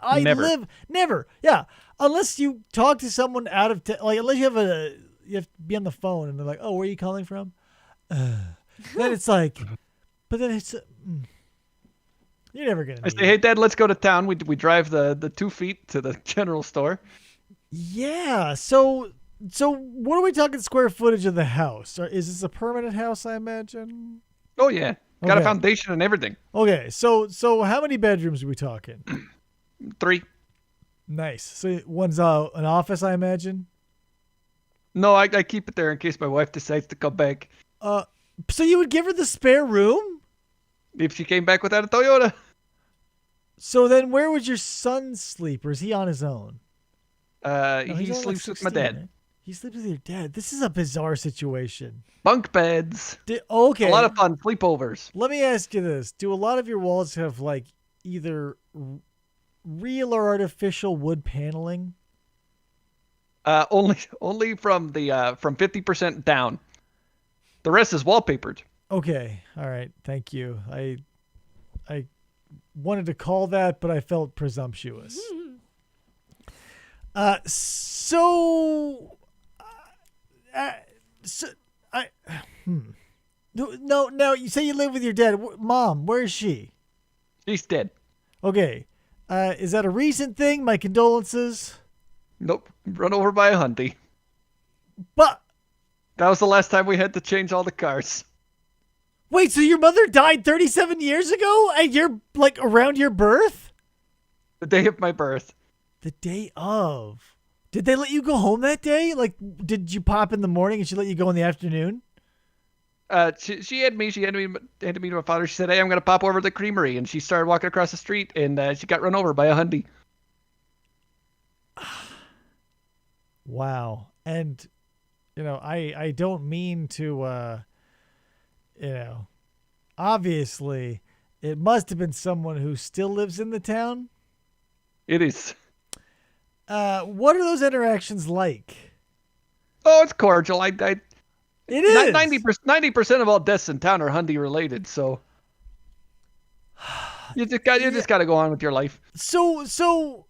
never. Yeah, unless you talk to someone out of unless you have to be on the phone and they're like, "Oh, where are you calling from?" Then it's like, but then it's. You're never gonna. I say, "Hey, Dad, let's go to town." We drive the 2 feet to the general store. Yeah. So what are we talking square footage of the house? Is this a permanent house? I imagine. Oh yeah, got Okay. a foundation and everything. Okay. So how many bedrooms are we talking? 3. Nice. So one's an office, I imagine. No, I keep it there in case my wife decides to come back. So you would give her the spare room? If she came back without a Toyota. So then where would your son sleep, or is he on his own? No, He he's only sleeps with my 16, dad. right? He sleeps with your dad. This is a bizarre situation. Bunk beds. Okay. A lot of fun sleepovers. Let me ask you this. Do a lot of your walls have either real or artificial wood paneling? Only from 50% down. The rest is wallpapered. Okay. All right. Thank you. I wanted to call that, but I felt presumptuous. No, you say you live with your dad. Mom, where is she? She's dead. Okay. Is that a recent thing? My condolences. Nope. Run over by a Hyundai. But That was the last time we had to change all the cars. wait, so your mother died 37 years ago and you're around your birth? The day of my birth. The day of. Did they let you go home that day? Did you pop in the morning and she let you go in the afternoon? She had me. She handed me to my father. She said, "Hey, I'm gonna pop over to the creamery," and she started walking across the street, and she got run over by a Hyundai. Wow. And I don't mean to obviously it must have been someone who still lives in the town. It is. What are those interactions like? Oh, it's cordial. It is 90% of all deaths in town are Hyundai related. So you just got to go on with your life. So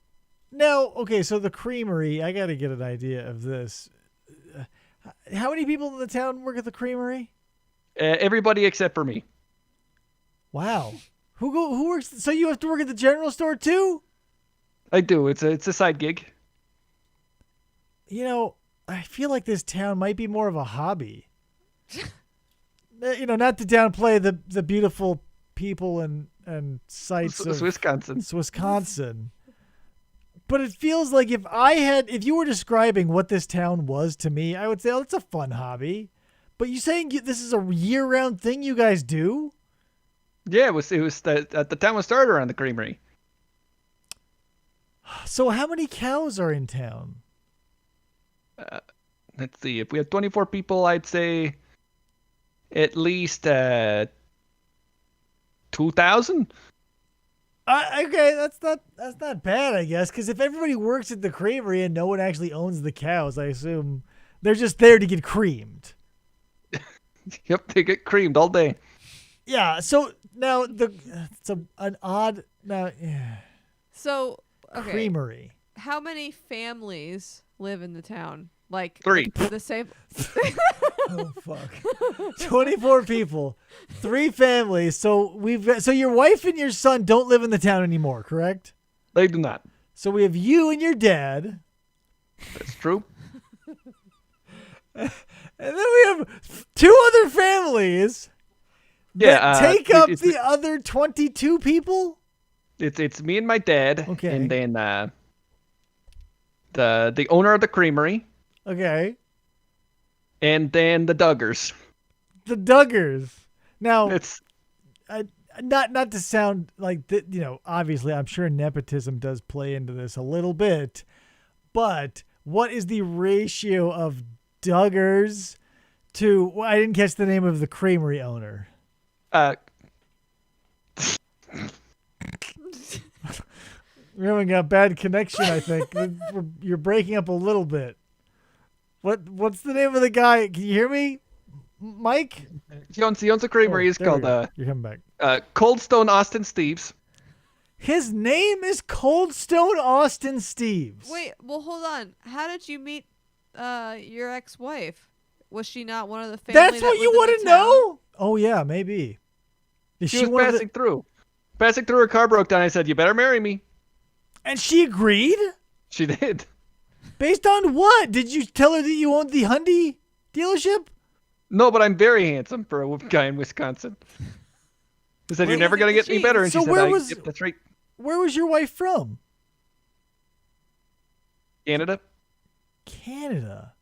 now, okay, so the creamery, I got to get an idea of this. How many people in the town work at the creamery? Everybody except for me. Wow. Who works? So you have to work at the general store too? I do. It's a side gig. I feel like this town might be more of a hobby. Not to downplay the beautiful people and sights of Wisconsin. But it feels like if you were describing what this town was to me, I would say, oh, it's a fun hobby. But you saying this is a year-round thing you guys do? Yeah, it was the town was started around the creamery. So how many cows are in town? Let's see. If we have 24 people, I'd say at least 2,000. Okay, that's not bad, I guess. Because if everybody works at the creamery and no one actually owns the cows, I assume they're just there to get creamed. Yep, they get creamed all day. Yeah. So now So, okay. creamery. How many families live in the town? 3. The same. Oh fuck. 24 people, 3 families. So your wife and your son don't live in the town anymore, correct? They do not. So we have you and your dad. That's true. And then we have 2 other families that take up the other 22 people. It's me and my dad. Okay. And then the owner of the creamery. Okay. And then the Duggars. The Duggars. Now, It's not to sound like obviously I'm sure nepotism does play into this a little bit, but what is the ratio of Duggars to? Well, I didn't catch the name of the creamery owner. We're having a bad connection, I think. You're breaking up a little bit. What's the name of the guy? Can you hear me, Mike? he owns a creamery. It's there we called go. You're coming back. Cold Stone Austin Steve's. His name is Cold Stone Austin Steves. Wait, well, hold on. How did you meet your ex-wife? Was she not one of the family? That's what you want to know? Oh yeah, maybe. Is She was one of passing through. Passing through, her car broke down. I said, "You better marry me." And she agreed? She did. Based on what? Did you tell her that you owned the Hyundai dealership? No, but I'm very handsome for a guy in Wisconsin. He said, "You're never gonna get any better," and So she said, where was- "Yep, that's right." Where was your wife from? Canada. Canada.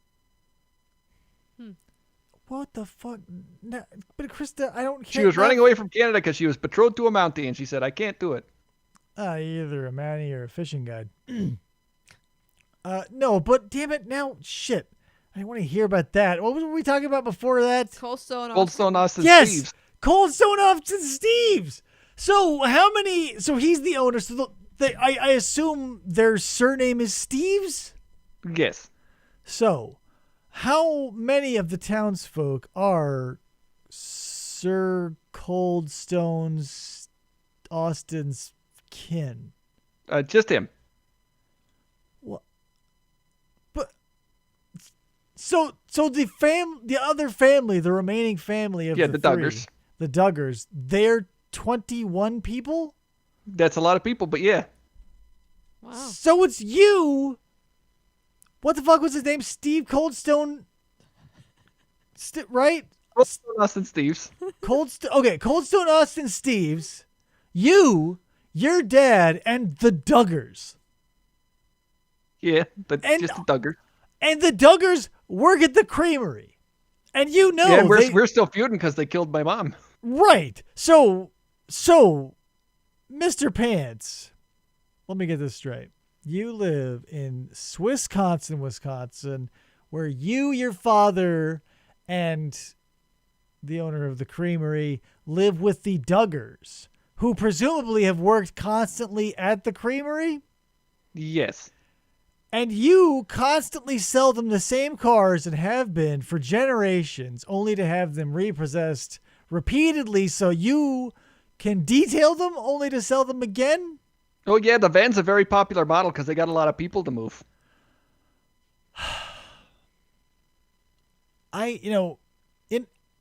What the fuck? No, but Krista, I don't care. She was running away from Canada because she was betrothed to a Mountie, and she said, "I can't do it." Either a Manny or a fishing guide. No, but damn it, now, shit. I didn't want to hear about that. What were we talking about before that? Cold Stone. Cold Stone Austin Yes! Steve's. Cold Stone Austin Steves! So how many, so he's the owner, so I assume their surname is Steves? Yes. So, how many of the townsfolk are Sir Cold Stone's Austin's kin? Just him. What? But so the other family, the remaining family of Yeah, the the three, Duggars. the Duggars, they're 21 people. That's a lot of people, but yeah. Wow. So it's you. What the fuck was his name? Steve Coldstone. Right? Cold Stone Austin Steve's. Okay, Coldstone Austin Steves. You, your dad, and the Duggars. Yeah, but And- just the Duggar. And the Duggars work at the creamery. And you know Yeah, and they- we're still feuding because they killed my mom. Right. So, Mr. Pants, let me get this straight. You live in Wisconsin, where you, your father, and the owner of the creamery live with the Duggars, who presumably have worked constantly at the creamery. Yes. And you constantly sell them the same cars and have been for generations, only to have them repossessed repeatedly so you can detail them only to sell them again? Oh, yeah, the van's a very popular model because they got a lot of people to move.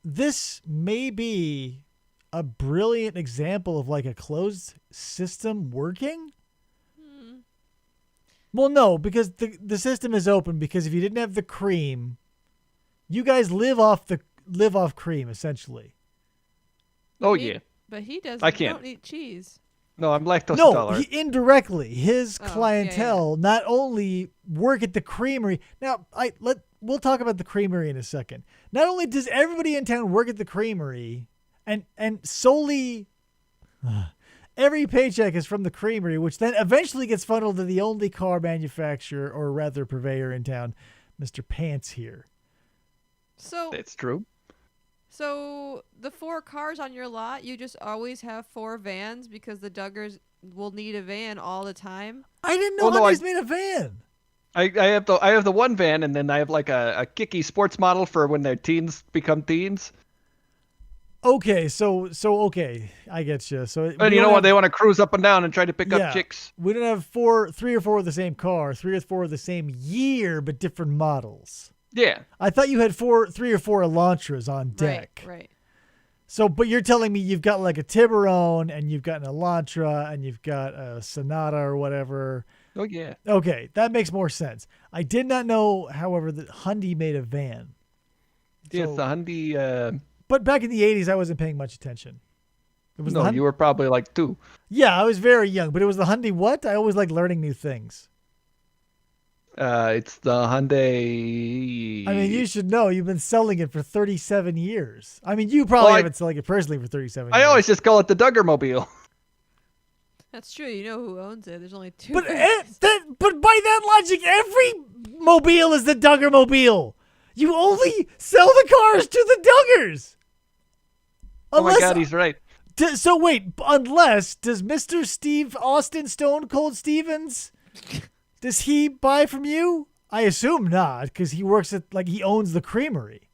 This may be a brilliant example of like a closed system working. Well, no, because the system is open because if you didn't have the cream, you guys live off cream essentially. Oh, He- yeah. But he doesn't. I can't. Don't eat cheese. No, I'm lactose No, intolerant. indirectly, his Oh, yeah, clientele not only work at the creamery. Now, we'll talk about the creamery in a second. Not only does everybody in town work at the creamery, and solely every paycheck is from the creamery, which then eventually gets funneled to the only car manufacturer, or rather purveyor in town, Mr. Pants here. So That's true. So the 4 cars on your lot, you just always have 4 vans because the Duggars will need a van all the time. I didn't know Oh, no, Honda's made a van. I have the one van, and then I have like a kicky sports model for when their teens become teens. Okay, so okay, I get you. So And you know what? They want to cruise up and down and try to pick Yeah. up chicks. We don't have 3 or 4 of the same car, 3 or 4 of the same year, but different models. Yeah. I thought you had 3 or 4 Elantras on deck. Right. So, but you're telling me you've got like a Tiburon, and you've got an Elantra, and you've got a Sonata or whatever. Oh, yeah. Okay, that makes more sense. I did not know, however, that Hyundai made a van. Yeah, So- it's the Hyundai. But back in the 80s, I wasn't paying much attention. It was No, the you were probably like 2. Yeah, I was very young, but it was the Hyundai what? I always like learning new things. It's the Hyundai. I mean, you should know. You've been selling it for 37 years. I mean, you probably haven't selling it personally for 37 years. I always just call it the Duggar-mobile. That's true. You know who owns it. There's only two. But but by that logic, every mobile is the Duggar mobile. You only sell the cars to the Duggars. Oh my God, he's right. So wait, unless does Mr. Steve Austin Stone Cold Stevens, does he buy from you? I assume not, because he works at he owns the creamery.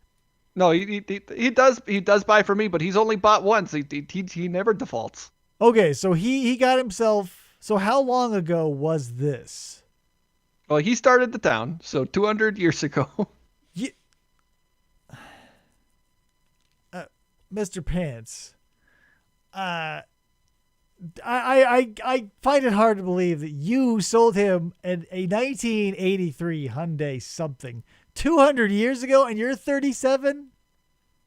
No, he does buy from me, but he's only bought once. He never defaults. Okay, so he got himself. So how long ago was this? Well, he started the town, so 200 years ago. Mr. Pants, I find it hard to believe that you sold him a 1983 Hyundai something 200 years ago, and you're 37.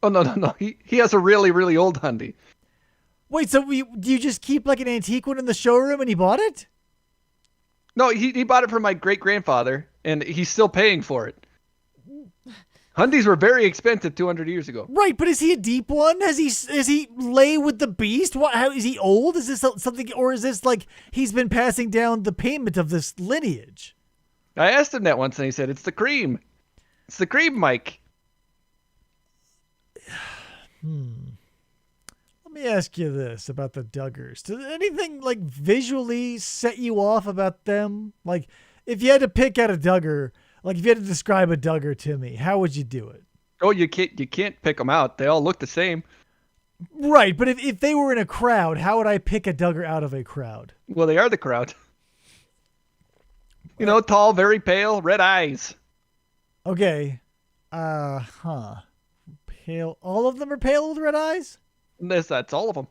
Oh no! He has a really really old Hyundai. Wait, so do you just keep an antique one in the showroom, and he bought it? No, he bought it from my great grandfather, and he's still paying for it. Hyundais were very expensive 200 years ago. Right, but is he a deep one? Is he lay with the beast? How is he old? Is this something, or is this he's been passing down the payment of this lineage? I asked him that once, and he said, "It's the cream. It's the cream, Mike." Let me ask you this about the Duggars. Does anything visually set you off about them? If you had to pick out a Duggar. If you had to describe a Duggar to me, how would you do it? Oh, you can't pick them out. They all look the same. Right, but if they were in a crowd, how would I pick a Duggar out of a crowd? Well, they are the crowd. Tall, very pale, red eyes. Okay. Pale. All of them are pale with red eyes? That's all of them.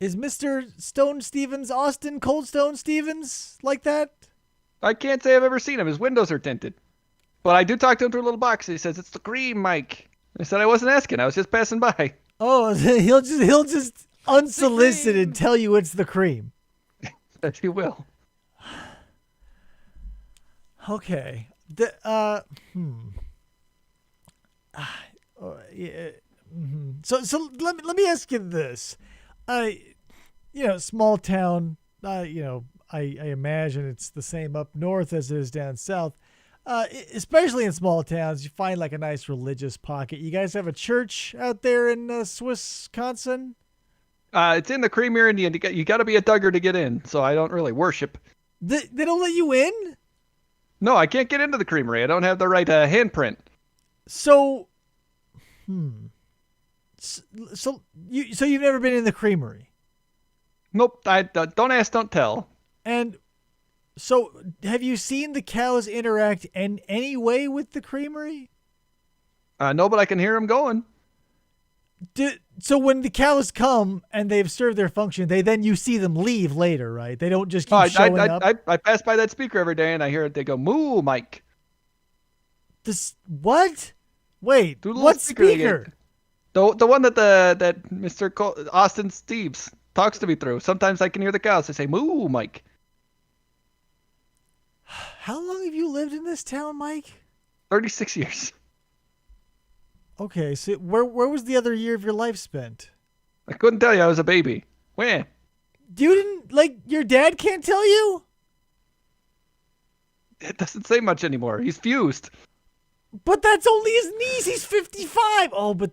Is Mr. Stone Stevens Austin Cold Stone Stevens like that? I can't say I've ever seen him. His windows are tinted. But I do talk to him through a little box. He says, "It's the cream, Mike." I said I wasn't asking. I was just passing by. Oh, he'll just unsolicited tell you it's the cream. Yes, he will. Okay. So let me ask you this. Small town, I imagine it's the same up north as it is down south. Especially in small towns, you find a nice religious pocket. You guys have a church out there in Wisconsin? It's in the creamery, and you got to be a Duggar to get in. So I don't really worship. They don't let you in? No, I can't get into the creamery. I don't have the right handprint. So, So you've never been in the creamery? Nope. I don't ask, don't tell. And so, have you seen the cows interact in any way with the creamery? No, but I can hear them going. So when the cows come and they've served their function, you see them leave later, right? They don't just keep showing up. I pass by that speaker every day, and I hear it. They go, "Moo, Mike." What? Wait, what speaker? The one that that Mr. Austin Steves talks to me through. Sometimes I can hear the cows. They say, "Moo, Mike." How long have you lived in this town, Mike? 36 years. Okay, so where was the other year of your life spent? I couldn't tell you. I was a baby. Where? You didn't, your dad can't tell you? It doesn't say much anymore. He's fused. But that's only his niece. He's 55. Oh, but,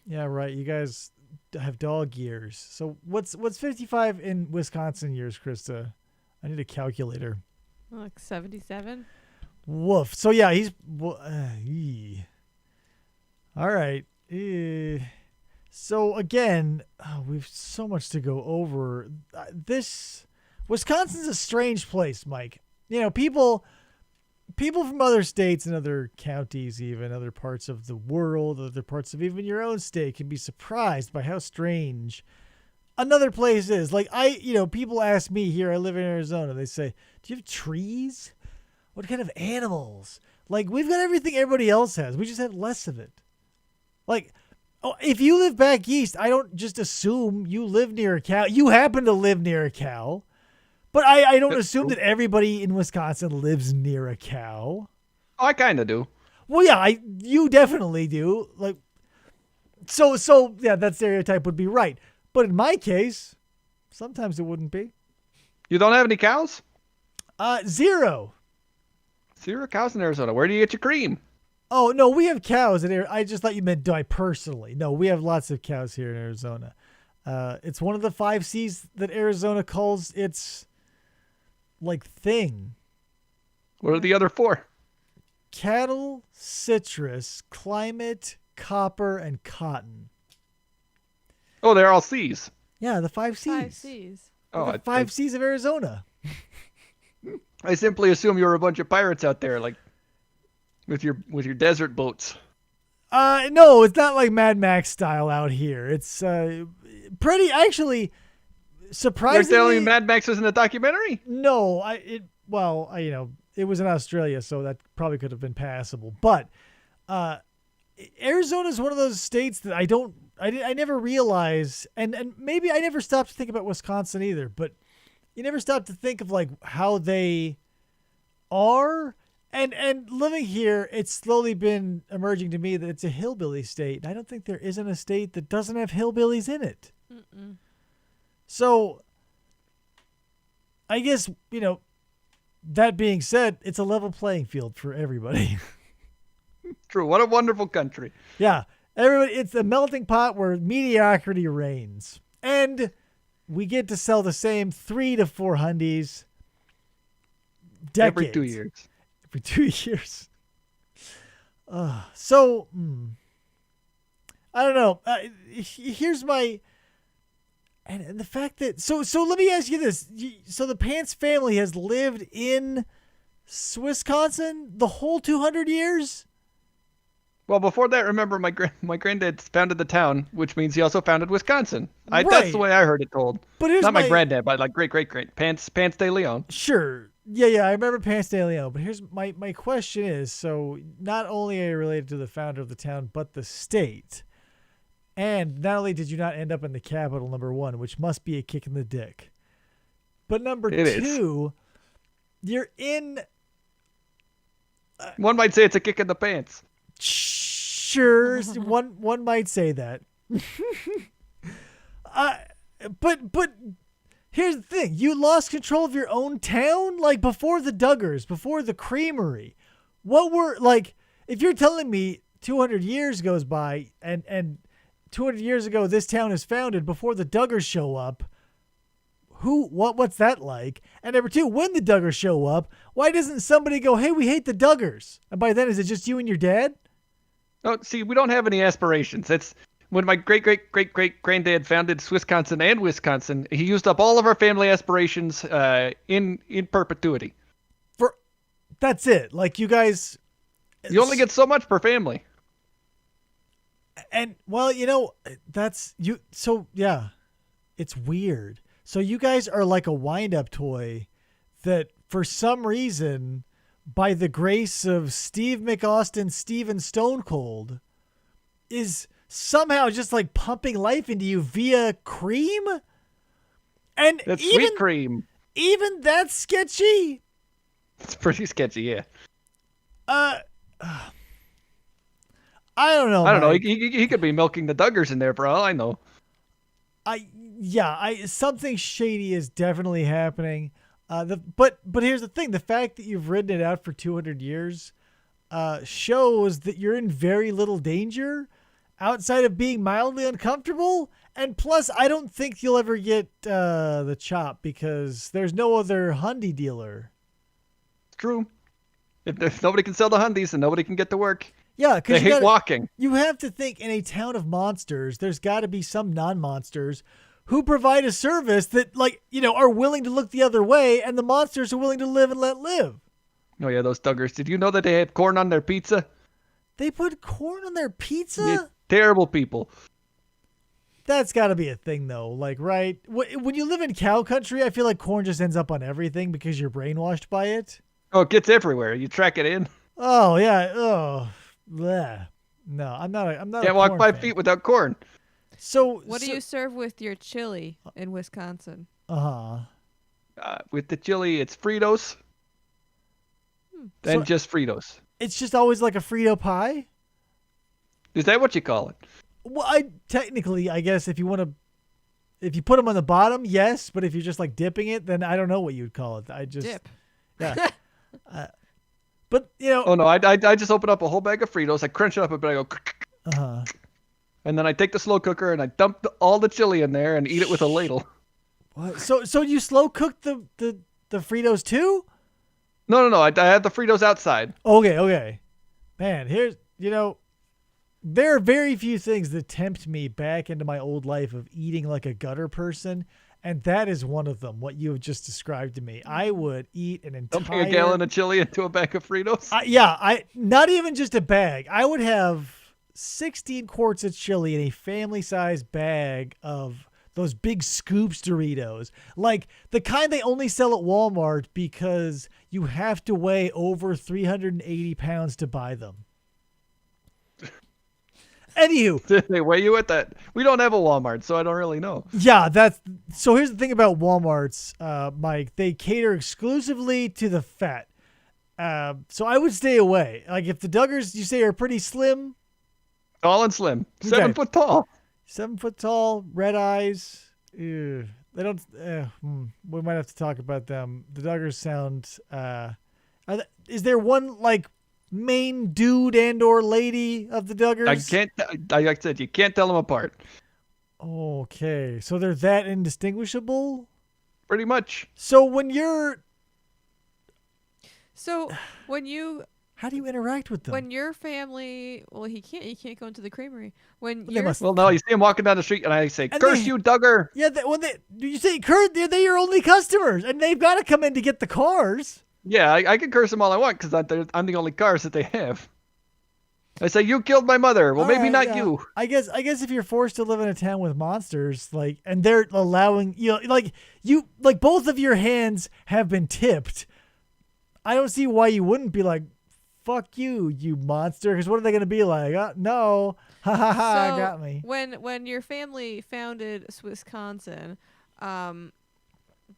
yeah, right. You guys have dog years. So what's 55 in Wisconsin years, Krista? I need a calculator. 77. Woof. So yeah, he's all right. So again, we've so much to go over. This Wisconsin's a strange place, Mike. People from other states and other counties, even other parts of the world, other parts of even your own state, can be surprised by how strange another place is. People ask me here, I live in Arizona, they say, "Do you have trees? What kind of animals?" We've got everything everybody else has. We just have less of it. If you live back east, I don't just assume you live near a cow. You happen to live near a cow. But I don't That's assume true. that everybody in Wisconsin lives near a cow. Oh, I kind of do. Well, yeah, you definitely do. Like, so yeah, that stereotype would be right. But in my case, sometimes it wouldn't be. You don't have any cows? 0. 0 cows in Arizona. Where do you get your cream? Oh no, we have cows in I just thought you meant do I personally. No, we have lots of cows here in Arizona. It's one of the 5 C's that Arizona calls its like thing. What are the other 4? Cattle, citrus, climate, copper, and cotton. Oh, they're all C's. Yeah, the 5 C's. 5 C's. Oh, The 5 C's of Arizona. I simply assume you were a bunch of pirates out there, like with your desert boats. No, it's not like Mad Max style out here. It's pretty actually You're surprisingly. telling me Mad Max isn't a documentary? No, it was in Australia, so that probably could have been passable. But Arizona is one of those states that I never realized, and maybe I never stopped to think about Wisconsin either. But you never stop to think of like how they are. And living here, it's slowly been emerging to me that it's a hillbilly state. And I don't think there isn't a state that doesn't have hillbillies in it. Mm-mm. So I guess, that being said, it's a level playing field for everybody. True. What a wonderful country. Yeah. Everybody, it's a melting pot where mediocrity reigns. And we get to sell the same 3 to 4 hundies decades. Every 2 years. Every 2 years. I don't know. Here's my... And the fact that... So let me ask you this. So the Pants family has lived in Wisconsin the whole 200 years? Well, before that, remember my granddad founded the town, which means he also founded Wisconsin. That's Right. the way I heard it told. But here's Not my granddad, but like great Pants de Leon. Sure. Yeah, I remember Pants de Leon. But here's my question is, so not only are you related to the founder of the town, but the state. And not only did you not end up in the capital, number 1, which must be a kick in the dick. But number It is. 2, you're in... One might say it's a kick in the pants. Sure, one might say that. But here's the thing: you lost control of your own town, like before the Duggars, before the Creamery. What were like? If you're telling me 200 years goes by, and 200 years ago this town is founded before the Duggars show up. What's that like? And number 2, when the Duggars show up, why doesn't somebody go, "Hey, we hate the Duggars"? And by then, is it just you and your dad? Oh, see, we don't have any aspirations. That's when my great granddad founded Wisconsin and Wisconsin. He used up all of our family aspirations in perpetuity. That's it. Like you guys, You only get so much per family. and well, that's you. So yeah, it's weird. So you guys are like a wind-up toy that, for some reason, by the grace of Steve McAustin, Steven Stone Cold, is somehow just like pumping life into you via cream. And That's even sweet cream. even that's sketchy. It's pretty sketchy, yeah. I don't know. I don't know. Mike. He could be milking the Duggars in there for all I know. Something shady is definitely happening. But here's the thing: the fact that you've ridden it out for 200 years shows that you're in very little danger outside of being mildly uncomfortable. And plus, I don't think you'll ever get the chop because there's no other Hyundai dealer. It's true. If nobody can sell the Hundies, then nobody can get to work. Yeah, They because hate walking. you have to think in a town of monsters, there's got to be some non-monsters who provide a service that, are willing to look the other way, and the monsters are willing to live and let live. Oh yeah, those Duggars. Did you know that they had corn on their pizza? They put corn on their pizza? Yeah, terrible people. That's got to be a thing, though. Like, right? When you live in cow country, I feel like corn just ends up on everything because you're brainwashed by it. Oh, it gets everywhere. You track it in. Oh, yeah. Oh, bleh. No, I'm not. Can't walk 5 feet without corn. So What do you serve with your chili in Wisconsin? With the chili, it's Fritos. And So- just Fritos. It's just always like a Frito pie? Is that what you call it? Well, technically, I guess if you put them on the bottom, yes. But if you're just like dipping it, then I don't know what you would call it. I just Dip. yeah. But Oh no, I just open up a whole bag of Fritos. I crunch it up a bit. I go, uh, and then I take the slow cooker and I dump all the chili in there and eat it with a ladle. what? So you slow cook the Fritos too? No. I have the Fritos outside. Okay. Man, here's there are very few things that tempt me back into my old life of eating like a gutter person, and that is one of them. What you have just described to me, I would eat an entire Dumping a gallon of chili into a bag of Fritos. I not even just a bag. I would have 16 quarts of chili in a family-sized bag of those big scoops Doritos, like the kind they only sell at Walmart because you have to weigh over 380 pounds to buy them. Anywho, Did they weigh you at that? We don't have a Walmart, so I don't really know. yeah, so here's the thing about Walmart's, Mike. They cater exclusively to the fat. So I would stay away. Like if the Duggars you say are pretty slim, Tall and slim. Okay. 7 foot tall. 7 foot tall, red eyes. Ew. They don't. We might have to talk about them. The Duggars sound. Is there one like main dude and/or lady of the Duggars? Like I said, you can't tell them apart. Okay, so they're that indistinguishable. Pretty much. So when you're, So when you how do you interact with them? when your family, well, he can't go into the creamery. When They your must- Well, no, you see him walking down the street, and I say, And "Curse they- you, Duggar!" yeah, when you say Kurt, they're your only customers, and they've got to come in to get the cars. Yeah, I can curse them all I want because I'm the only cars that they have. I say, "You killed my mother." Well, All maybe right, not yeah. you. I guess if you're forced to live in a town with monsters, like, and they're allowing like both of your hands have been tipped. I don't see why you wouldn't be like, "Fuck you, you monster!" Because what are they gonna be like? No, ha ha ha, so got me. when your family founded Wisconsin,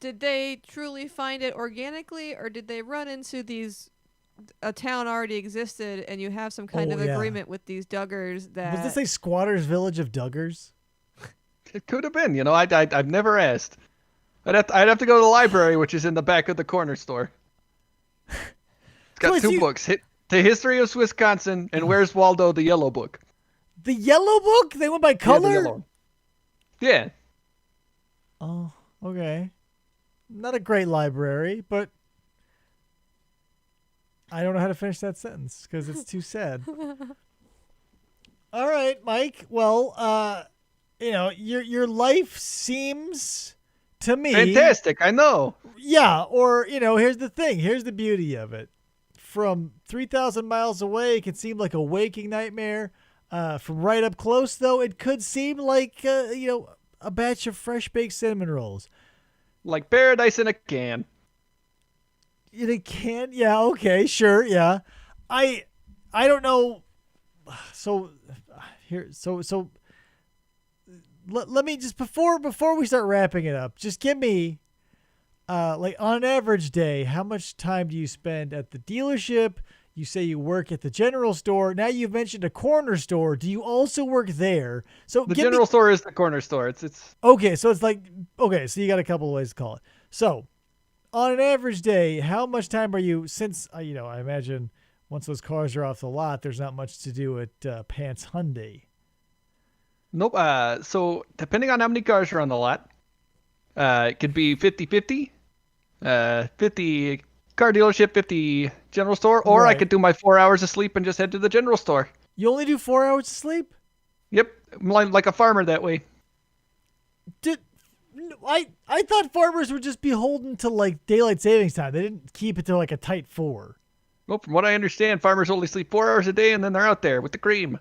did they truly find it organically, or did they run into a town already existed and you have some kind Oh, of yeah. agreement with these Duggars that Was this a squatters village of Duggars? It could have been. I've never asked. I'd have to go to the library, which is in the back of the corner store. It's got Plus two you- books: The History of Wisconsin and Where's Waldo, the Yellow Book. The yellow book? They went by Yeah, the color? yellow one. Yeah. Oh, okay. Not a great library, but I don't know how to finish that sentence because it's too sad. All right, Mike. Well, your life seems to me Fantastic. I know. Yeah, or here's the thing. Here's the beauty of it. From 3,000 miles away, it can seem like a waking nightmare. From right up close, though, it could seem like a batch of fresh baked cinnamon rolls. Like paradise in a can. In a can? Yeah, okay, sure, yeah. I don't know. So let me just before we start wrapping it up, just give me like on an average day, how much time do you spend at the dealership? You say you work at the general store. Now you've mentioned a corner store. Do you also work there? So The give me- general store is the corner store. It's Okay, so it's like, okay, so you got a couple of ways to call it. So, on an average day, how much time are you, since, I imagine once those cars are off the lot, there's not much to do at Pants Hyundai. nope. So depending on how many cars are on the lot, it could be 50-50. 50 car dealership, 50 general store, or I Right. could do my 4 hours of sleep and just head to the general store. You only do 4 hours of sleep? Yep, I'm like a farmer that way. I thought farmers would just be beholden to like daylight savings time. They didn't keep it to like a tight 4. Well, from what I understand, farmers only sleep 4 hours a day and then they're out there with the cream.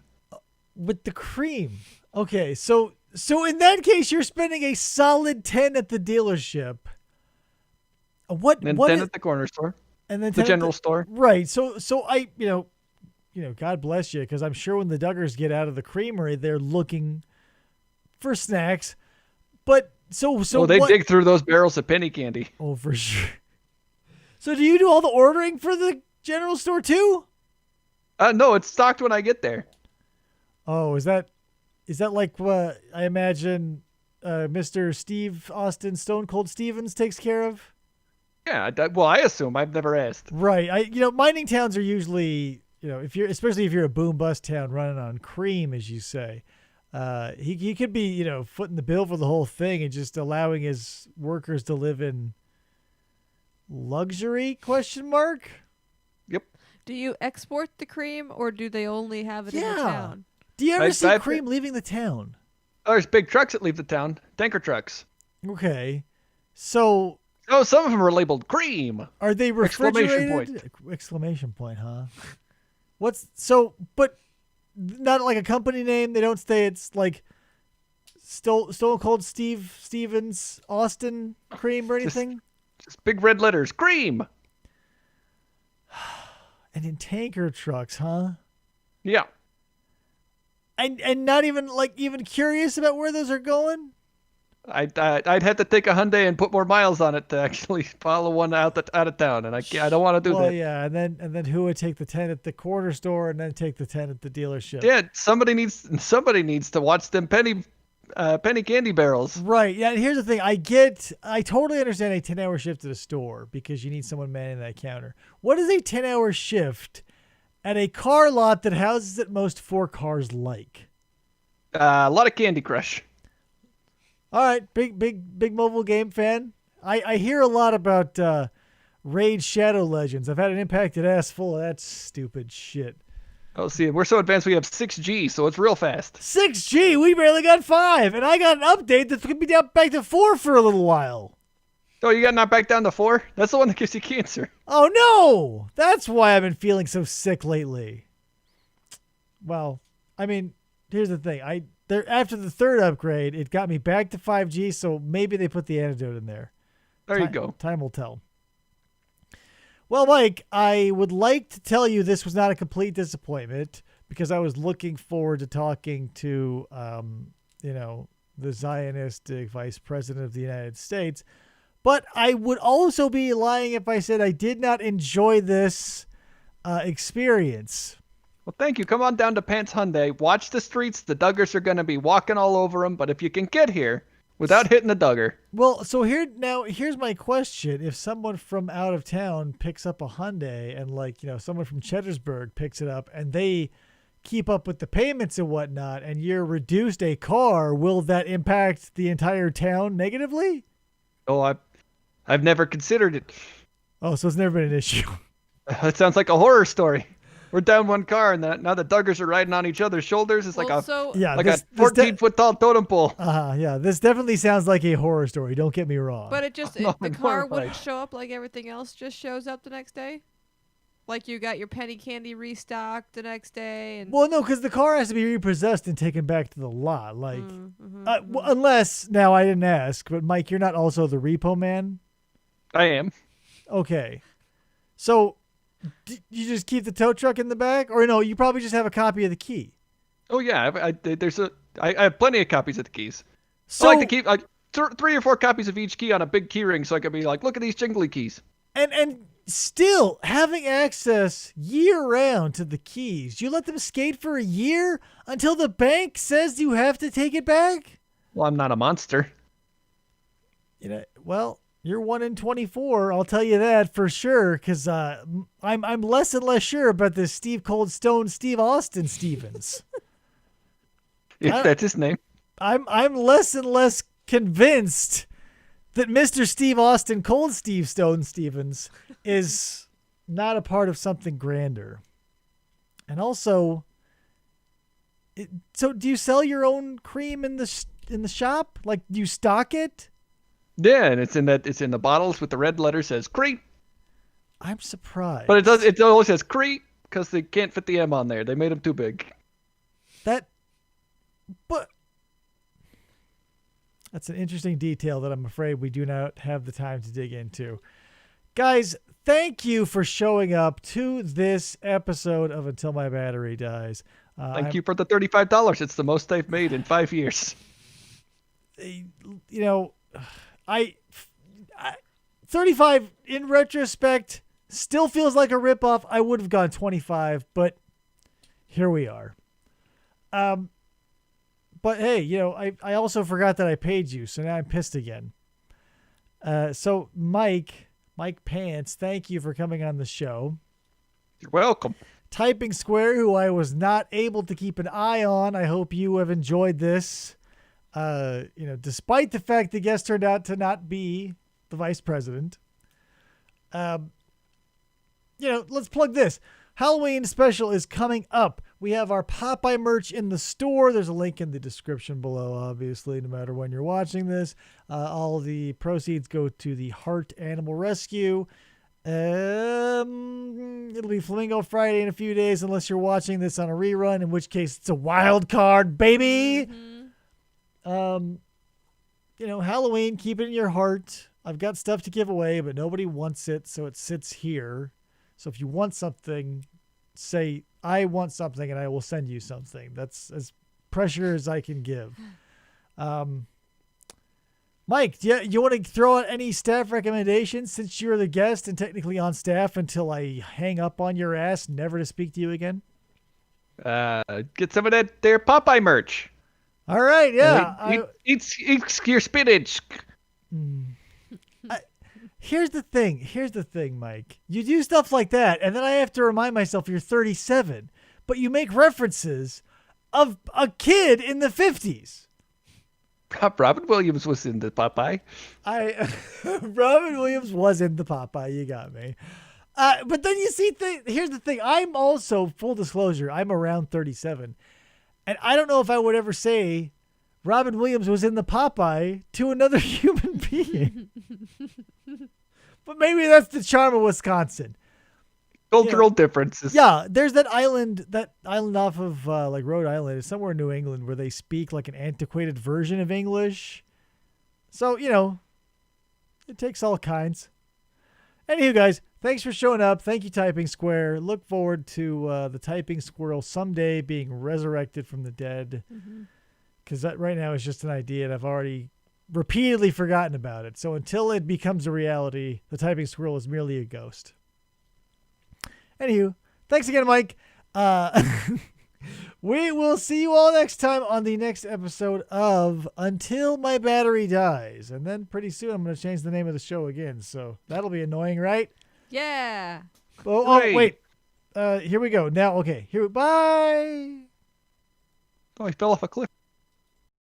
With the cream. Okay, so in that case, you're spending a solid 10 at the dealership. What And what 10 is- at the corner store, and then the 10 at general store. Right. So I, God bless you, because I'm sure when the Duggars get out of the creamery, they're looking for snacks. But So Well, they what? dig through those barrels of penny candy. Oh, for sure. So do you do all the ordering for the general store too? No, it's stocked when I get there. Oh, is that like what I imagine Mr. Steve Austin Stone Cold Stevens takes care of? Yeah, well, I assume. I've never asked. Right. Mining towns are usually, especially if you're a boom bust town running on cream, as you say. He could be, footing the bill for the whole thing and just allowing his workers to live in luxury? Question mark. Yep. Do you export the cream, or do they only have it in the Yeah. town? Do you ever see I've- cream leaving the town? Oh, there's big trucks that leave the town. Tanker trucks. Okay. So Oh, some of them are labeled cream. are they Exclamation refrigerated? Exclamation point, huh? But not like a company name. They don't say it's like Stone Cold Steve Stevens Austin Cream or anything. Just big red letters. Cream. And in tanker trucks, huh? Yeah. And not even even curious about where those are going. I'd have to take a Hyundai and put more miles on it to actually follow one out of town, and I don't want to do Well, that. yeah, and then who would take the 10 at the corner store and then take the 10 at the dealership? Yeah, somebody needs to watch them penny candy barrels. Right. Yeah. And here's the thing. I totally understand a 10-hour shift at a store because you need someone manning that counter. What is a 10-hour shift at a car lot that houses at most 4 cars like? A lot of Candy Crush. All right. Big mobile game fan. I hear a lot about Raid Shadow Legends. I've had an impacted ass full of that stupid shit. Oh, see, we're so advanced we have 6G, so it's real fast. 6G, we barely got 5, and I got an update that's going to be down back to 4 for a little while. Oh, you got knocked back down to 4? That's the one that gives you cancer. Oh no! That's why I've been feeling so sick lately. Well, I mean, here's the thing. After the 3rd upgrade, it got me back to 5G, so maybe they put the antidote in there. There you go. Time will tell. Well, Mike, I would like to tell you this was not a complete disappointment because I was looking forward to talking to, the Zionistic Vice President of the United States. But I would also be lying if I said I did not enjoy this experience. Well, thank you. Come on down to Pants Hyundai. Watch the streets. The Duggars are going to be walking all over them. But if you can get here without hitting the Duggar. Well, so here's my question. If someone from out of town picks up a Hyundai and someone from Cheddarsburg picks it up and they keep up with the payments and whatnot and you're reduced a car, will that impact the entire town negatively? Oh, I've never considered it. Oh, so it's never been an issue. That sounds like a horror story. We're down one car, and now the Duggars are riding on each other's shoulders. It's Well, like so Yeah, a 14-foot tall totem pole. Yeah, this definitely sounds like a horror story. Don't get me wrong. but it just No, the I'm car horrified. wouldn't show up like everything else just shows up the next day? Like you got your penny candy restocked the next day and Well, no, because the car has to be repossessed and taken back to the lot. Mm-hmm, Unless, now I didn't ask, but Mike, you're not also the repo man? I am. Okay. So, you just keep the tow truck in the back? Or no, you probably just have a copy of the key. Oh yeah, I have plenty of copies of the keys. So, I like to keep 3 or 4 copies of each key on a big key ring, so I can be like, look at these jingly keys. and still having access year-round to the keys, you let them skate for a year until the bank says you have to take it back? Well, I'm not a monster. Well, you're 1 in 24. I'll tell you that for sure, because I'm less and less sure about this Steve Cold Stone Steve Austin Stevens. If that's his name. I'm less and less convinced that Mr. Steve Austin Cold Steve Stone Stevens is not a part of something grander. And also, so do you sell your own cream in the shop? Like, do you stock it? Yeah, and it's in the bottles with the red letter says Crete. I'm surprised. But it always says Crete because they can't fit the M on there. They made them too big. But that's an interesting detail that I'm afraid we do not have the time to dig into. Guys, thank you for showing up to this episode of Until My Battery Dies. Thank you for the $35. It's the most they've made in 5 years. I 35 in retrospect still feels like a ripoff. I would have gone 25, but here we are. But hey, I also forgot that I paid you, so now I'm pissed again. So Mike Pants, thank you for coming on the show. You're welcome. Typing Square, who I was not able to keep an eye on. I hope you have enjoyed this. Despite the fact the guest turned out to not be the vice president. Let's plug this. Halloween special is coming up. We have our Popeye merch in the store. There's a link in the description below, obviously, no matter when you're watching this. All the proceeds go to the Heart Animal Rescue. It'll be Flamingo Friday in a few days, unless you're watching this on a rerun, in which case it's a wild card, baby. Halloween, keep it in your heart. I've got stuff to give away, but nobody wants it, so it sits here. So if you want something, say, I want something, and I will send you something. That's as pressure as I can give. Mike, do you want to throw out any staff recommendations since you're the guest and technically on staff until I hang up on your ass, never to speak to you again? Get some of that there Popeye merch. All right, yeah. Eat your spinach. Here's the thing, Mike. You do stuff like that, and then I have to remind myself you're 37, but you make references of a kid in the 50s. Robin Williams was in the Popeye. Robin Williams was in the Popeye. You got me. But then you see, here's the thing. I'm also, full disclosure, I'm around 37, and I don't know if I would ever say Robin Williams was in the Popeye to another human being. But maybe that's the charm of Wisconsin. Cultural differences. Yeah, there's that island off of Rhode Island. It's somewhere in New England where they speak like an antiquated version of English. So, it takes all kinds. Anywho, guys, thanks for showing up. Thank you, Typing Square. Look forward to the Typing Squirrel someday being resurrected from the dead. Because that right now is just an idea, and I've already repeatedly forgotten about it. So until it becomes a reality, the Typing Squirrel is merely a ghost. Anywho, thanks again, Mike. We will see you all next time on the next episode of Until My Battery Dies. And then pretty soon I'm going to change the name of the show again. So that'll be annoying, right? Yeah. Wait. Here we go. Now, okay. Bye. Oh, he fell off a cliff.